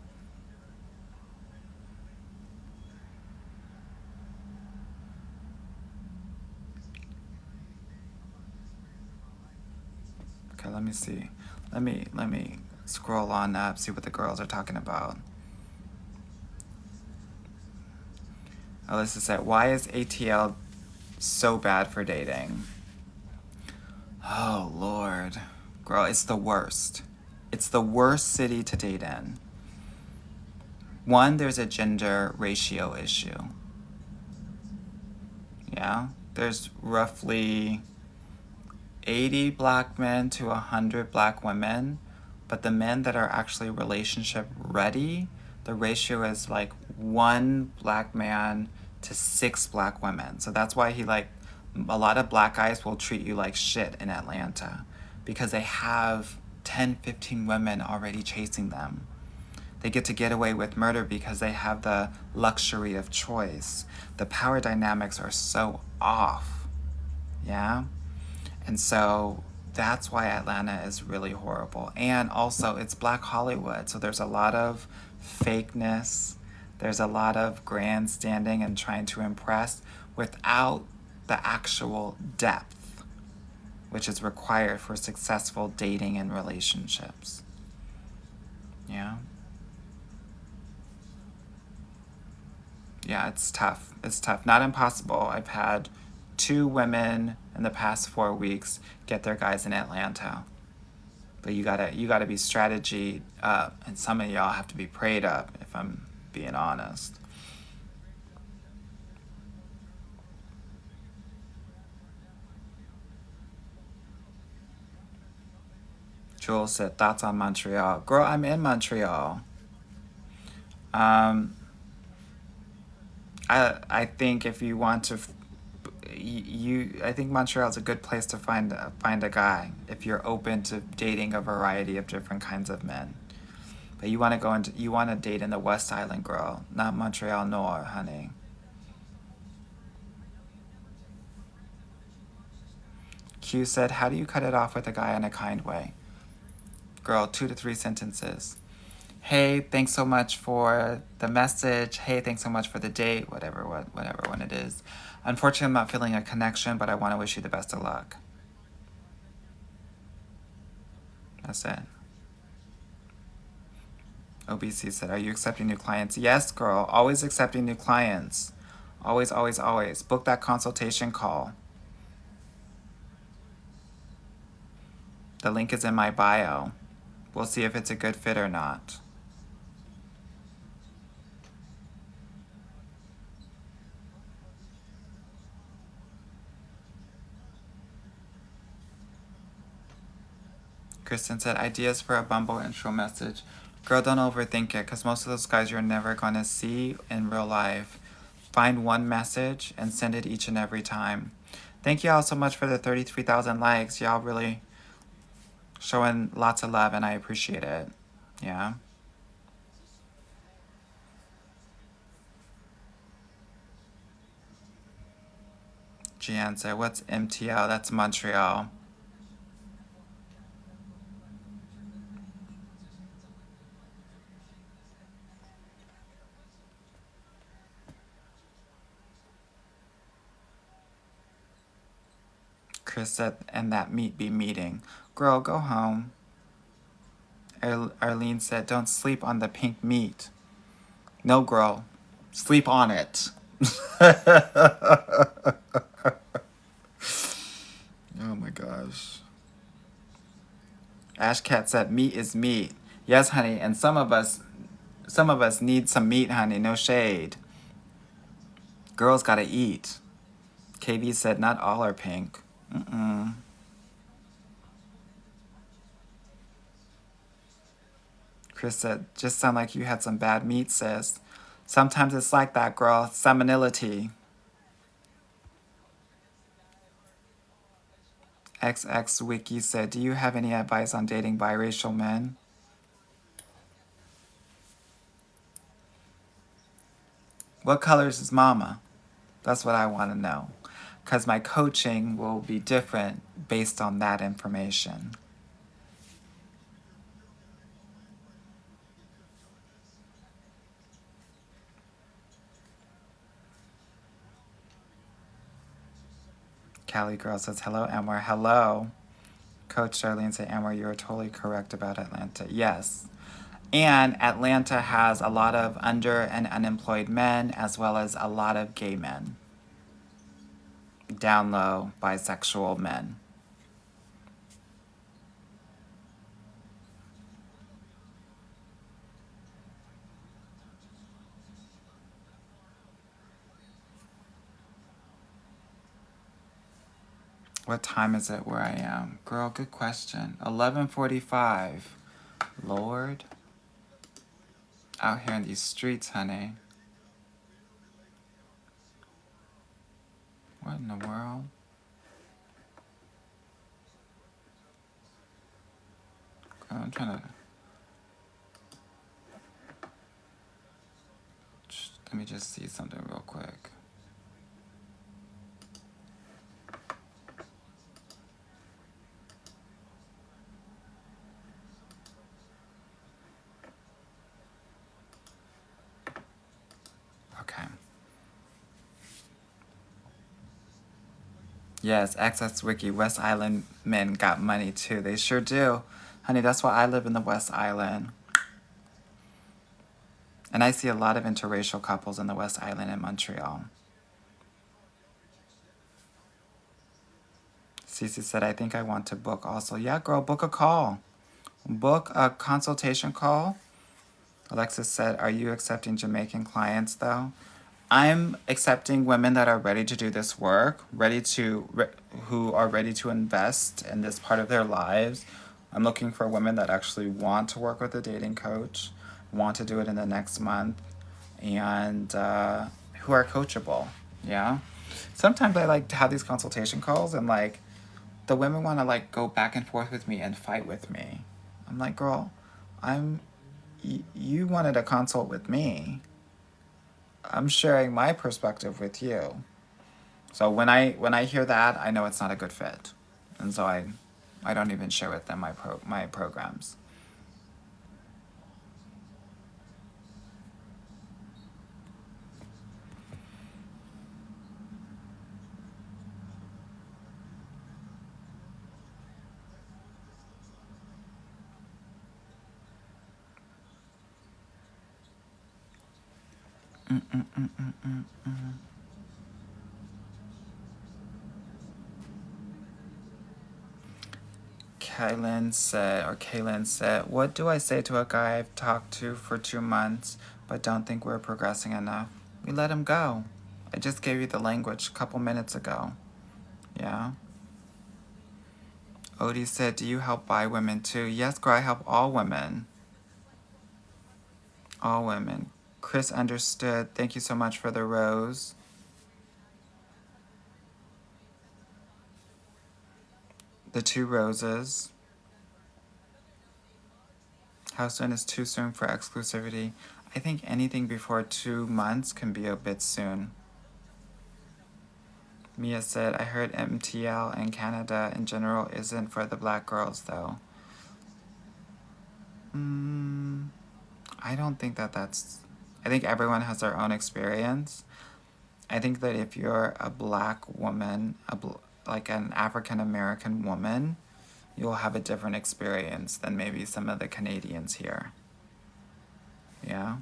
Okay, let me see. Let me scroll on up, see what the girls are talking about. Alyssa said, why is ATL so bad for dating? Oh, Lord. Girl, it's the worst. It's the worst city to date in. One, there's a gender ratio issue. Yeah, there's roughly 80 black men to 100 black women, but the men that are actually relationship ready, the ratio is like 1 black man to 6 black women. So that's why a lot of black guys will treat you like shit in Atlanta because they have 10, 15 women already chasing them. They get away with murder because they have the luxury of choice. The power dynamics are so off. Yeah? And so that's why Atlanta is really horrible. And also, it's Black Hollywood. So there's a lot of fakeness. There's a lot of grandstanding and trying to impress without the actual depth, which is required for successful dating and relationships. Yeah? Yeah, it's tough. It's tough. Not impossible. I've had 2 women in the past 4 weeks get their guys in Atlanta. But you gotta be strategy up, and some of y'all have to be prayed up, if I'm being honest. Jules said thoughts on Montreal. Girl, I'm in Montreal. Um, I think if you want to, I think Montreal is a good place to find a guy if you're open to dating a variety of different kinds of men. But you want to date in the West Island, girl, not Montreal Nord, honey. Q said, how do you cut it off with a guy in a kind way? Girl, 2 to 3 sentences. Hey, thanks so much for the message. Hey, thanks so much for the date. Whatever one it is. Unfortunately, I'm not feeling a connection, but I want to wish you the best of luck. That's it. OBC said, are you accepting new clients? Yes, girl. Always accepting new clients. Always, always, always. Book that consultation call. The link is in my bio. We'll see if it's a good fit or not. Kristen said, ideas for a Bumble intro message. Girl, don't overthink it, because most of those guys you're never going to see in real life. Find one message and send it each and every time. Thank you all so much for the 33,000 likes. Y'all really showing lots of love, and I appreciate it. Yeah. Gian said, what's MTL? That's Montreal. Chris said, and that meat be meeting. Girl, go home. Arlene said, don't sleep on the pink meat. No, girl. Sleep on it. Oh my gosh. Ashcat said, meat is meat. Yes, honey, and some of us need some meat, honey. No shade. Girls gotta eat. KV said, not all are pink. Mm-mm. Chris said, just sound like you had some bad meat, sis. Sometimes it's like that, girl. Salmonellity. XX Wiki said, do you have any advice on dating biracial men? What colors is mama? That's what I want to know. Because my coaching will be different based on that information. Cali Girl says, hello, Amor. Hello. Coach Darlene said, Amor, you're totally correct about Atlanta. Yes. And Atlanta has a lot of under and unemployed men, as well as a lot of gay men. Down low, bisexual men. What time is it where I am? Girl, good question. 11:45. Lord. Out here in these streets, honey. What in the world? Girl, I'm trying to... Let me just see something real quick. Okay. Yes, Access Wiki. West Island men got money too. They sure do. Honey, that's why I live in the West Island. And I see a lot of interracial couples in the West Island in Montreal. Cece said, I think I want to book also. Yeah, girl, book a call. Book a consultation call. Alexis said, are you accepting Jamaican clients though? I'm accepting women that are ready to do this work, who are ready to invest in this part of their lives. I'm looking for women that actually want to work with a dating coach, want to do it in the next month, and who are coachable. Yeah. Sometimes I like to have these consultation calls, and like the women want to like go back and forth with me and fight with me. I'm like, girl, you wanted a consult with me. I'm sharing my perspective with you. So when I hear that, I know it's not a good fit, and so I don't even share with them my programs. Kaylin said, what do I say to a guy I've talked to for 2 months but don't think we're progressing enough? We let him go. I just gave you the language a couple minutes ago. Yeah. Odie said, do you help bi women too? Yes, girl, I help all women. All women. Chris understood. Thank you so much for the rose. The 2 roses. How soon is too soon for exclusivity? I think anything before 2 months can be a bit soon. Mia said, I heard MTL in Canada in general isn't for the black girls though. I don't think that's... I think everyone has their own experience. I think that if you're a black woman, like an African American woman, you'll have a different experience than maybe some of the Canadians here. Yeah?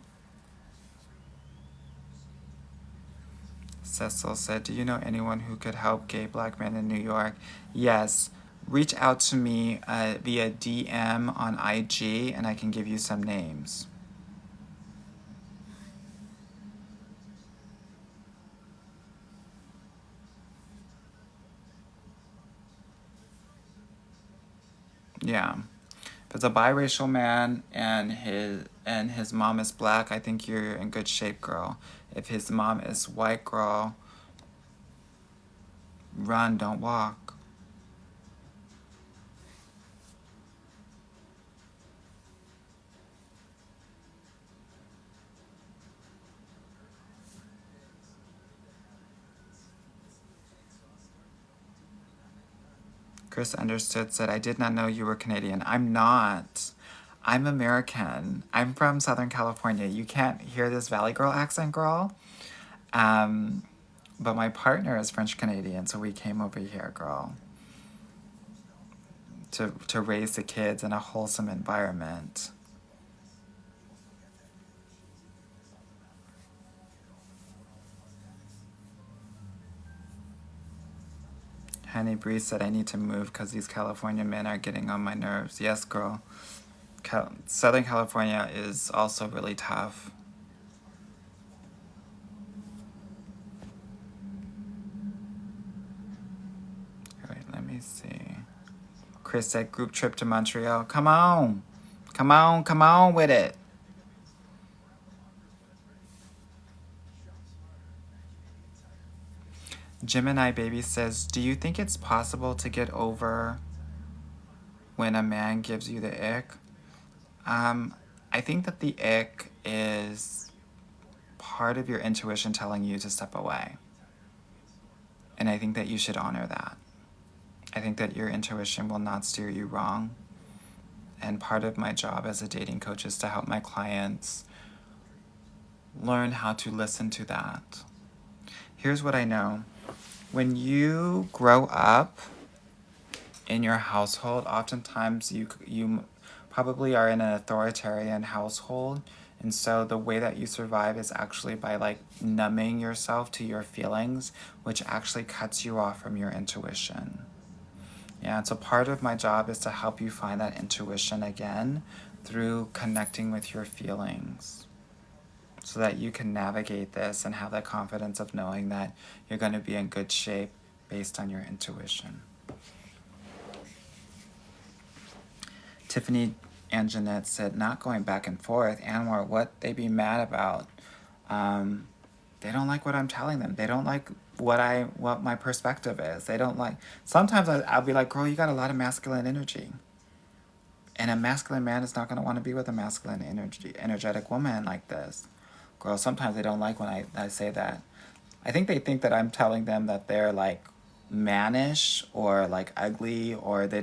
Cecil said, do you know anyone who could help gay black men in New York? Yes. Reach out to me via DM on IG and I can give you some names. Yeah. If it's a biracial man and his mom is black, I think you're in good shape, girl. If his mom is white, girl, run, don't walk. Chris understood, said, I did not know you were Canadian. I'm not. I'm American. I'm from Southern California. You can't hear this Valley Girl accent, girl. But my partner is French Canadian, so we came over here, girl, to raise the kids in a wholesome environment. Honey Bree said, I need to move because these California men are getting on my nerves. Yes, girl. Southern California is also really tough. All right, let me see. Chris said group trip to Montreal. Come on. Come on, come on with it. Gemini Baby says, do you think it's possible to get over when a man gives you the ick? I think that the ick is part of your intuition telling you to step away. And I think that you should honor that. I think that your intuition will not steer you wrong. And part of my job as a dating coach is to help my clients learn how to listen to that. Here's what I know. When you grow up in your household, oftentimes you probably are in an authoritarian household. And so the way that you survive is actually by like numbing yourself to your feelings, which actually cuts you off from your intuition. Yeah, so part of my job is to help you find that intuition again through connecting with your feelings so that you can navigate this and have that confidence of knowing that you're going to be in good shape based on your intuition. Tiffany and Jeanette said, not going back and forth. Anwar, what they be mad about? They don't like what I'm telling them. They don't like what my perspective is. They don't like, sometimes I'll be like, girl, you got a lot of masculine energy. And a masculine man is not going to want to be with a masculine energetic woman like this. Girl, sometimes they don't like when I say that. I think they think that I'm telling them that they're like mannish or like ugly, or they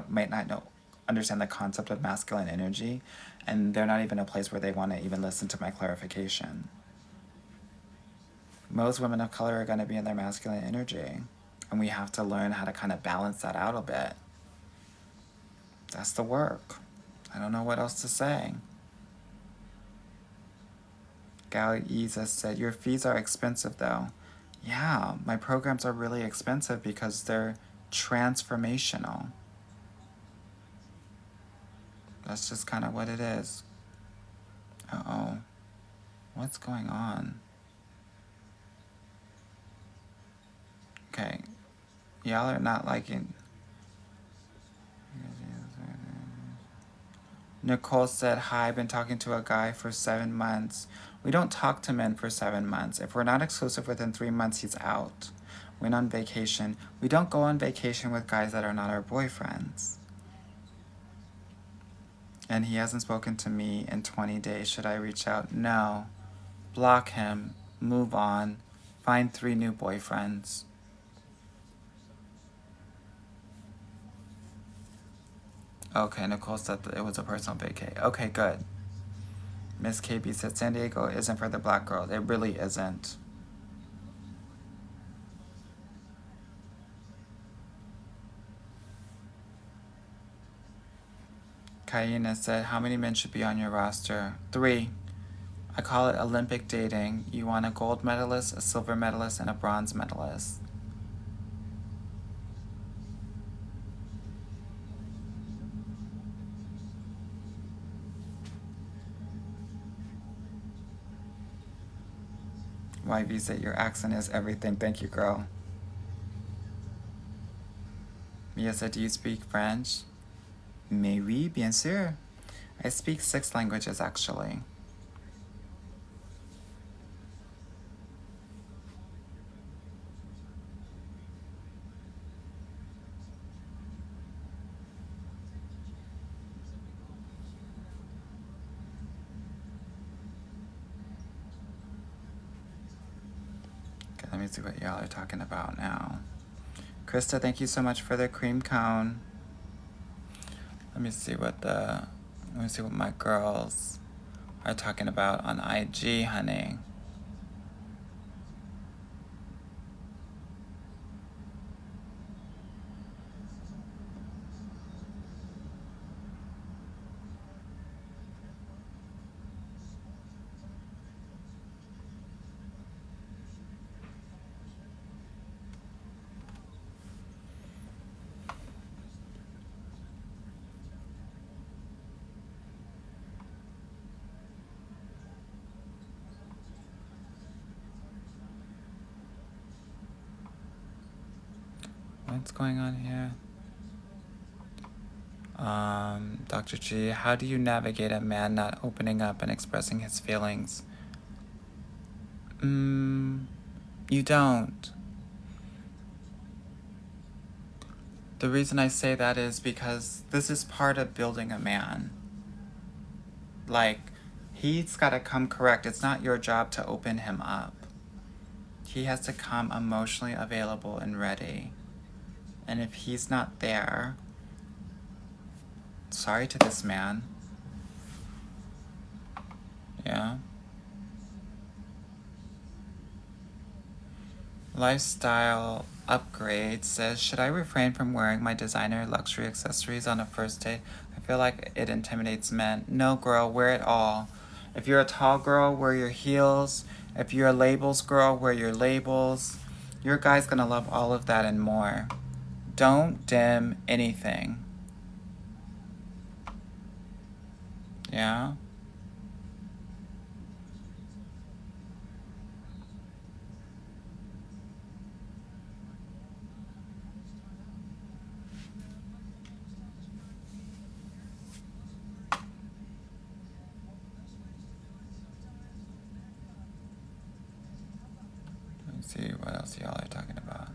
might not understand the concept of masculine energy, and they're not even a place where they want to even listen to my clarification. Most women of color are going to be in their masculine energy, and we have to learn how to kind of balance that out a bit. That's the work. I don't know what else to say. Gal Isa said, your fees are expensive though. Yeah, my programs are really expensive because they're transformational. That's just kind of what it is. Uh-oh. What's going on? Okay. Y'all are not liking... Nicole said, hi, I've been talking to a guy for 7 months. We don't talk to men for 7 months. If we're not exclusive within 3 months, he's out. Went on vacation. We don't go on vacation with guys that are not our boyfriends. And he hasn't spoken to me in 20 days. Should I reach out? No. Block him. Move on. Find 3 new boyfriends. Okay, Nicole said that it was a personal vacay. Okay, good. Miss KB said San Diego isn't for the black girl. It really isn't. Kayena said, how many men should be on your roster? 3. I call it Olympic dating. You want a gold medalist, a silver medalist, and a bronze medalist. YV said, your accent is everything. Thank you, girl. Mia said, do you speak French? Mais oui, bien sûr. I speak 6 languages, actually. Okay, let me see what y'all are talking about now. Krista, thank you so much for the cream cone. Let me see what my girls are talking about on IG, honey. What's going on here? Dr. G, how do you navigate a man not opening up and expressing his feelings? You don't. The reason I say that is because this is part of building a man. Like, he's got to come correct. It's not your job to open him up. He has to come emotionally available and ready. And if he's not there, sorry to this man. Yeah. Lifestyle Upgrade says, should I refrain from wearing my designer luxury accessories on a first date? I feel like it intimidates men. No, girl, wear it all. If you're a tall girl, wear your heels. If you're a labels girl, wear your labels. Your guy's gonna love all of that and more. Don't dim anything. Yeah? Let me see what else y'all are talking about.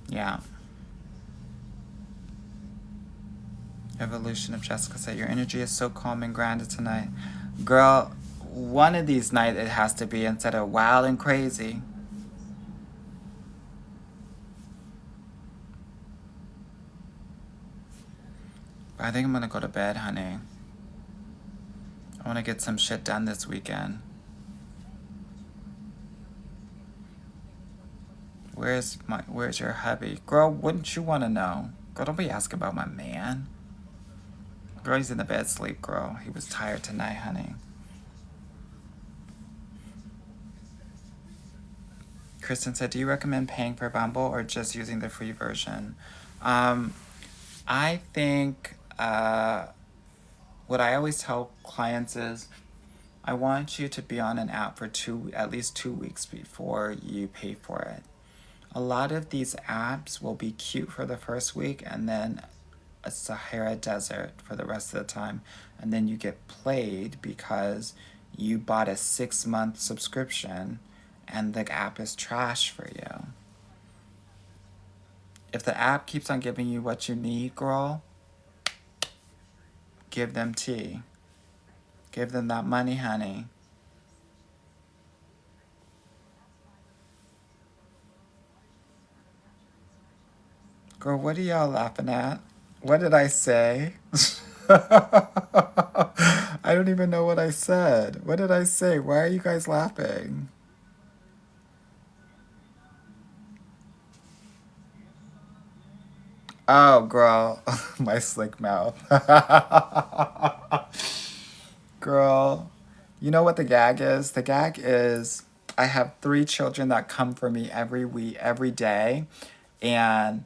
Yeah. Evolution of Jessica said, your energy is so calm and grounded tonight. Girl, one of these nights it has to be instead of wild and crazy. I think I'm gonna go to bed, honey. I wanna get some shit done this weekend. Where's your hubby? Girl, wouldn't you wanna know? Girl, don't be asking about my man. Girl, he's in the bed sleep, girl. He was tired tonight, honey. Kristen said, do you recommend paying for Bumble or just using the free version? I think what I always tell clients is I want you to be on an app for at least 2 weeks before you pay for it. A lot of these apps will be cute for the first week and then a Sahara Desert for the rest of the time. And then you get played because you bought a 6-month subscription and the app is trash for you. If the app keeps on giving you what you need, girl, give them tea. Give them that money, honey. Girl, what are y'all laughing at? What did I say? I don't even know what I said. What did I say? Why are you guys laughing? Oh, girl. My slick mouth. Girl, you know what the gag is? The gag is I have 3 children that come for me every week, every day. And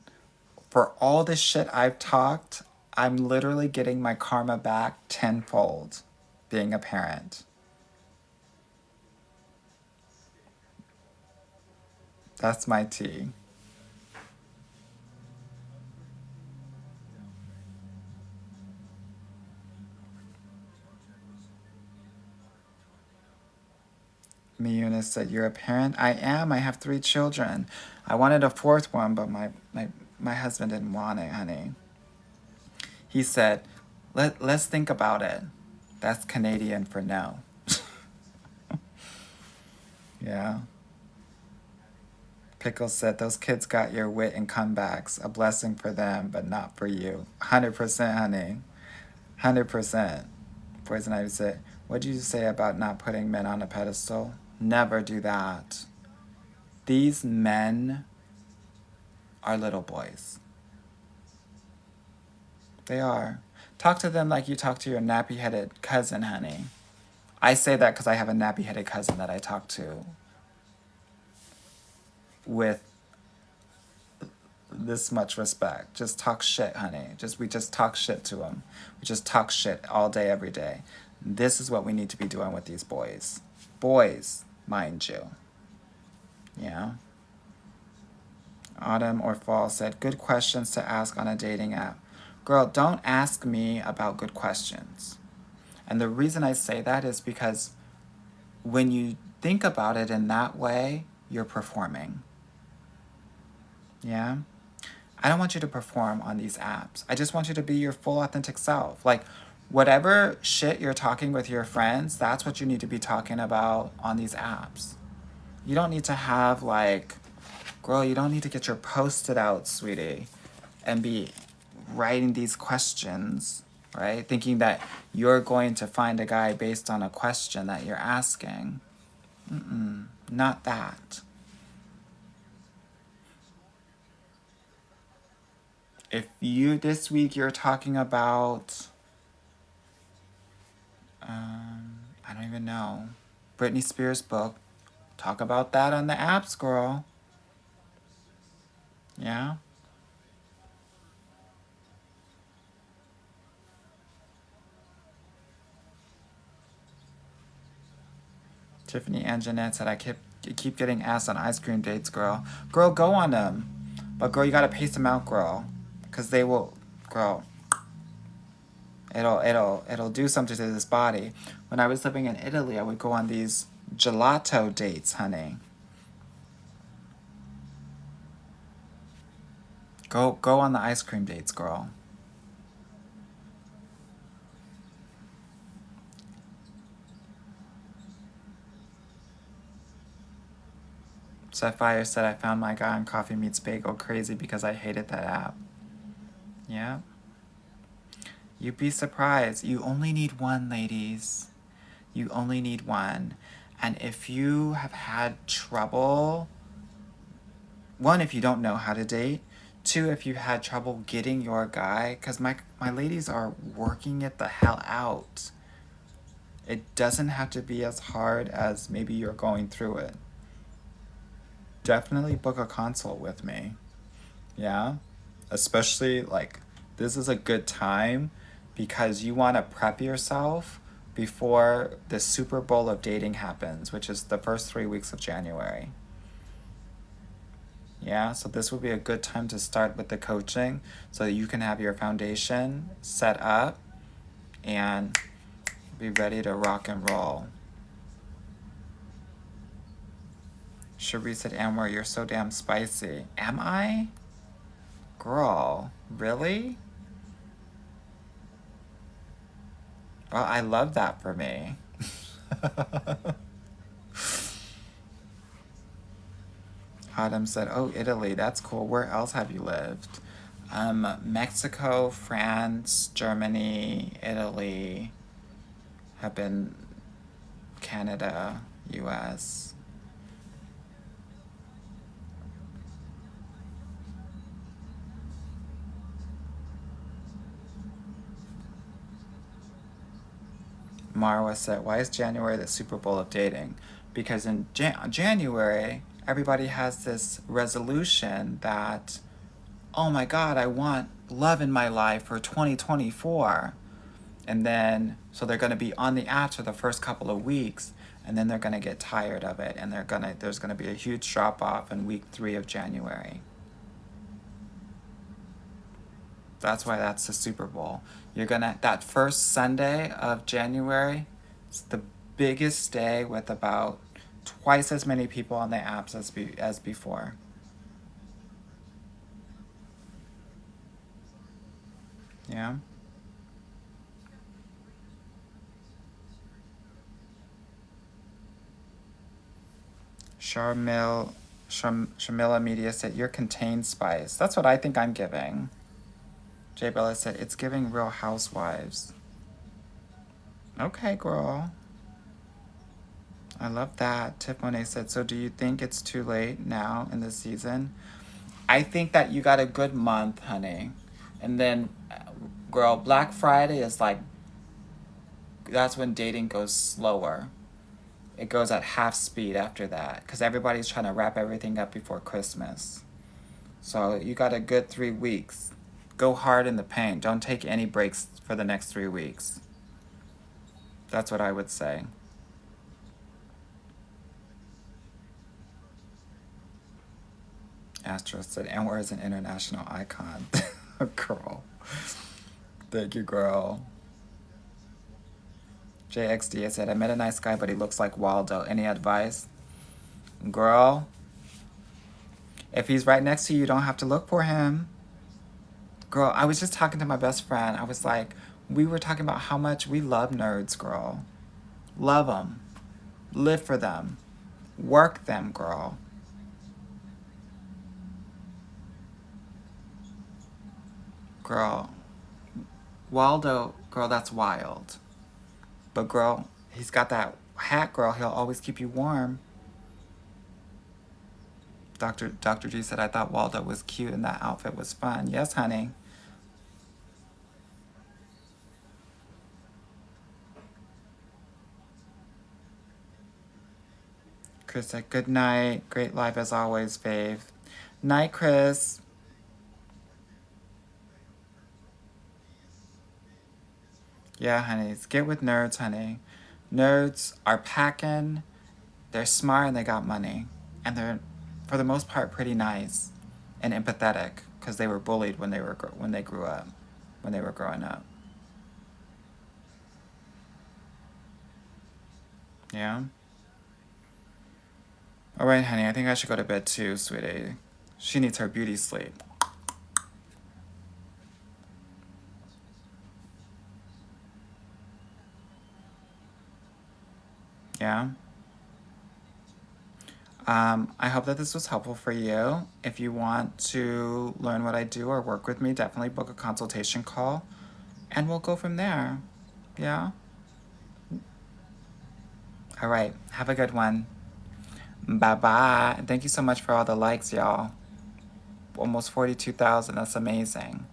for all the shit I've talked, I'm literally getting my karma back tenfold being a parent. That's my tea. Me Eunice said, you're a parent? I am. I have 3 children. I wanted a 4th one, but my husband didn't want it, honey. He said, let's think about it. That's Canadian for no. Yeah. Pickles said, those kids got your wit and comebacks. A blessing for them, but not for you. 100%, honey. 100%. Poison Ivy said, what did you say about not putting men on a pedestal? Never do that. These men are little boys. They are. Talk to them like you talk to your nappy-headed cousin, honey. I say that because I have a nappy-headed cousin that I talk to with this much respect. Just talk shit, honey. We just talk shit to them. We just talk shit all day, every day. This is what we need to be doing with these boys. Boys, mind you. Yeah. Autumn or Fall said, good questions to ask on a dating app. Girl, don't ask me about good questions. And the reason I say that is because when you think about it in that way, you're performing. Yeah? I don't want you to perform on these apps. I just want you to be your full authentic self. Like, whatever shit you're talking with your friends, that's what you need to be talking about on these apps. You don't need to have, like, girl, you don't need to get your post-it out, sweetie, and be writing these questions, right? Thinking that you're going to find a guy based on a question that you're asking. Not that. If you, this week, you're talking about, I don't even know, Britney Spears' book, talk about that on the apps, girl. Yeah? Tiffany and Jeanette said, I keep getting asked on ice cream dates, girl. Girl, go on them. But girl, you gotta pace them out, girl. Cause they will, girl, it'll do something to this body. When I was living in Italy, I would go on these gelato dates, honey. Go on the ice cream dates, girl. Sapphire said, I found my guy on Coffee Meets Bagel crazy because I hated that app. Yeah. You'd be surprised. You only need one, ladies. You only need one. And if you have had trouble, one, if you don't know how to date, two, if you had trouble getting your guy, because my ladies are working it the hell out. It doesn't have to be as hard as maybe you're going through it. Definitely book a consult with me. Yeah? Especially, like, this is a good time because you want to prep yourself before the Super Bowl of dating happens, which is the first 3 weeks of January. Yeah, so this would be a good time to start with the coaching so that you can have your foundation set up and be ready to rock and roll. Cherie said, Amber, you're so damn spicy. Am I? Girl, really? Well, I love that for me. Autumn said, oh, Italy, that's cool. Where else have you lived? Mexico, France, Germany, Italy, have been Canada, US. Marwa said, why is January the Super Bowl of dating? Because in January, everybody has this resolution that, oh my God, I want love in my life for 2024. And then, so they're going to be on the apps for the first couple of weeks, and then they're going to get tired of it, and there's going to be a huge drop off in week 3 of January. That's why that's the Super Bowl. That first Sunday of January, it's the biggest day with about twice as many people on the apps as before. Yeah. Sharmila Media said, you're contained spice. That's what I think I'm giving. Jay Bella said, it's giving Real Housewives. Okay, girl. I love that. Tiff Monet said, so do you think it's too late now in the season? I think that you got a good month, honey. And then, girl, Black Friday is like, that's when dating goes slower. It goes at half speed after that because everybody's trying to wrap everything up before Christmas. So you got a good 3 weeks. Go hard in the paint. Don't take any breaks for the next 3 weeks. That's what I would say. Astro said, Anwar is an international icon. Girl. Thank you, girl. JXD said, I met a nice guy, but he looks like Waldo. Any advice? Girl, if he's right next to you, you don't have to look for him. Girl, I was just talking to my best friend. I was like, we were talking about how much we love nerds, girl. Love them. Live for them. Work them, girl. Girl. Waldo, girl, that's wild. But girl, he's got that hat, girl. He'll always keep you warm. Dr. G said, I thought Waldo was cute and that outfit was fun. Yes, honey. Chris said, good night. Great live as always, babe. Night, Chris. Yeah, honeys. Get with nerds, honey. Nerds are packing. They're smart and they got money. And they're, for the most part, pretty nice and empathetic because they were bullied when they grew up, when they were growing up. Yeah? All right, honey. I think I should go to bed too, sweetie. She needs her beauty sleep. Yeah? I hope that this was helpful for you. If you want to learn what I do or work with me, definitely book a consultation call and we'll go from there. Yeah? All right. Have a good one. Bye-bye. Thank you so much for all the likes, y'all. Almost 42,000. That's amazing.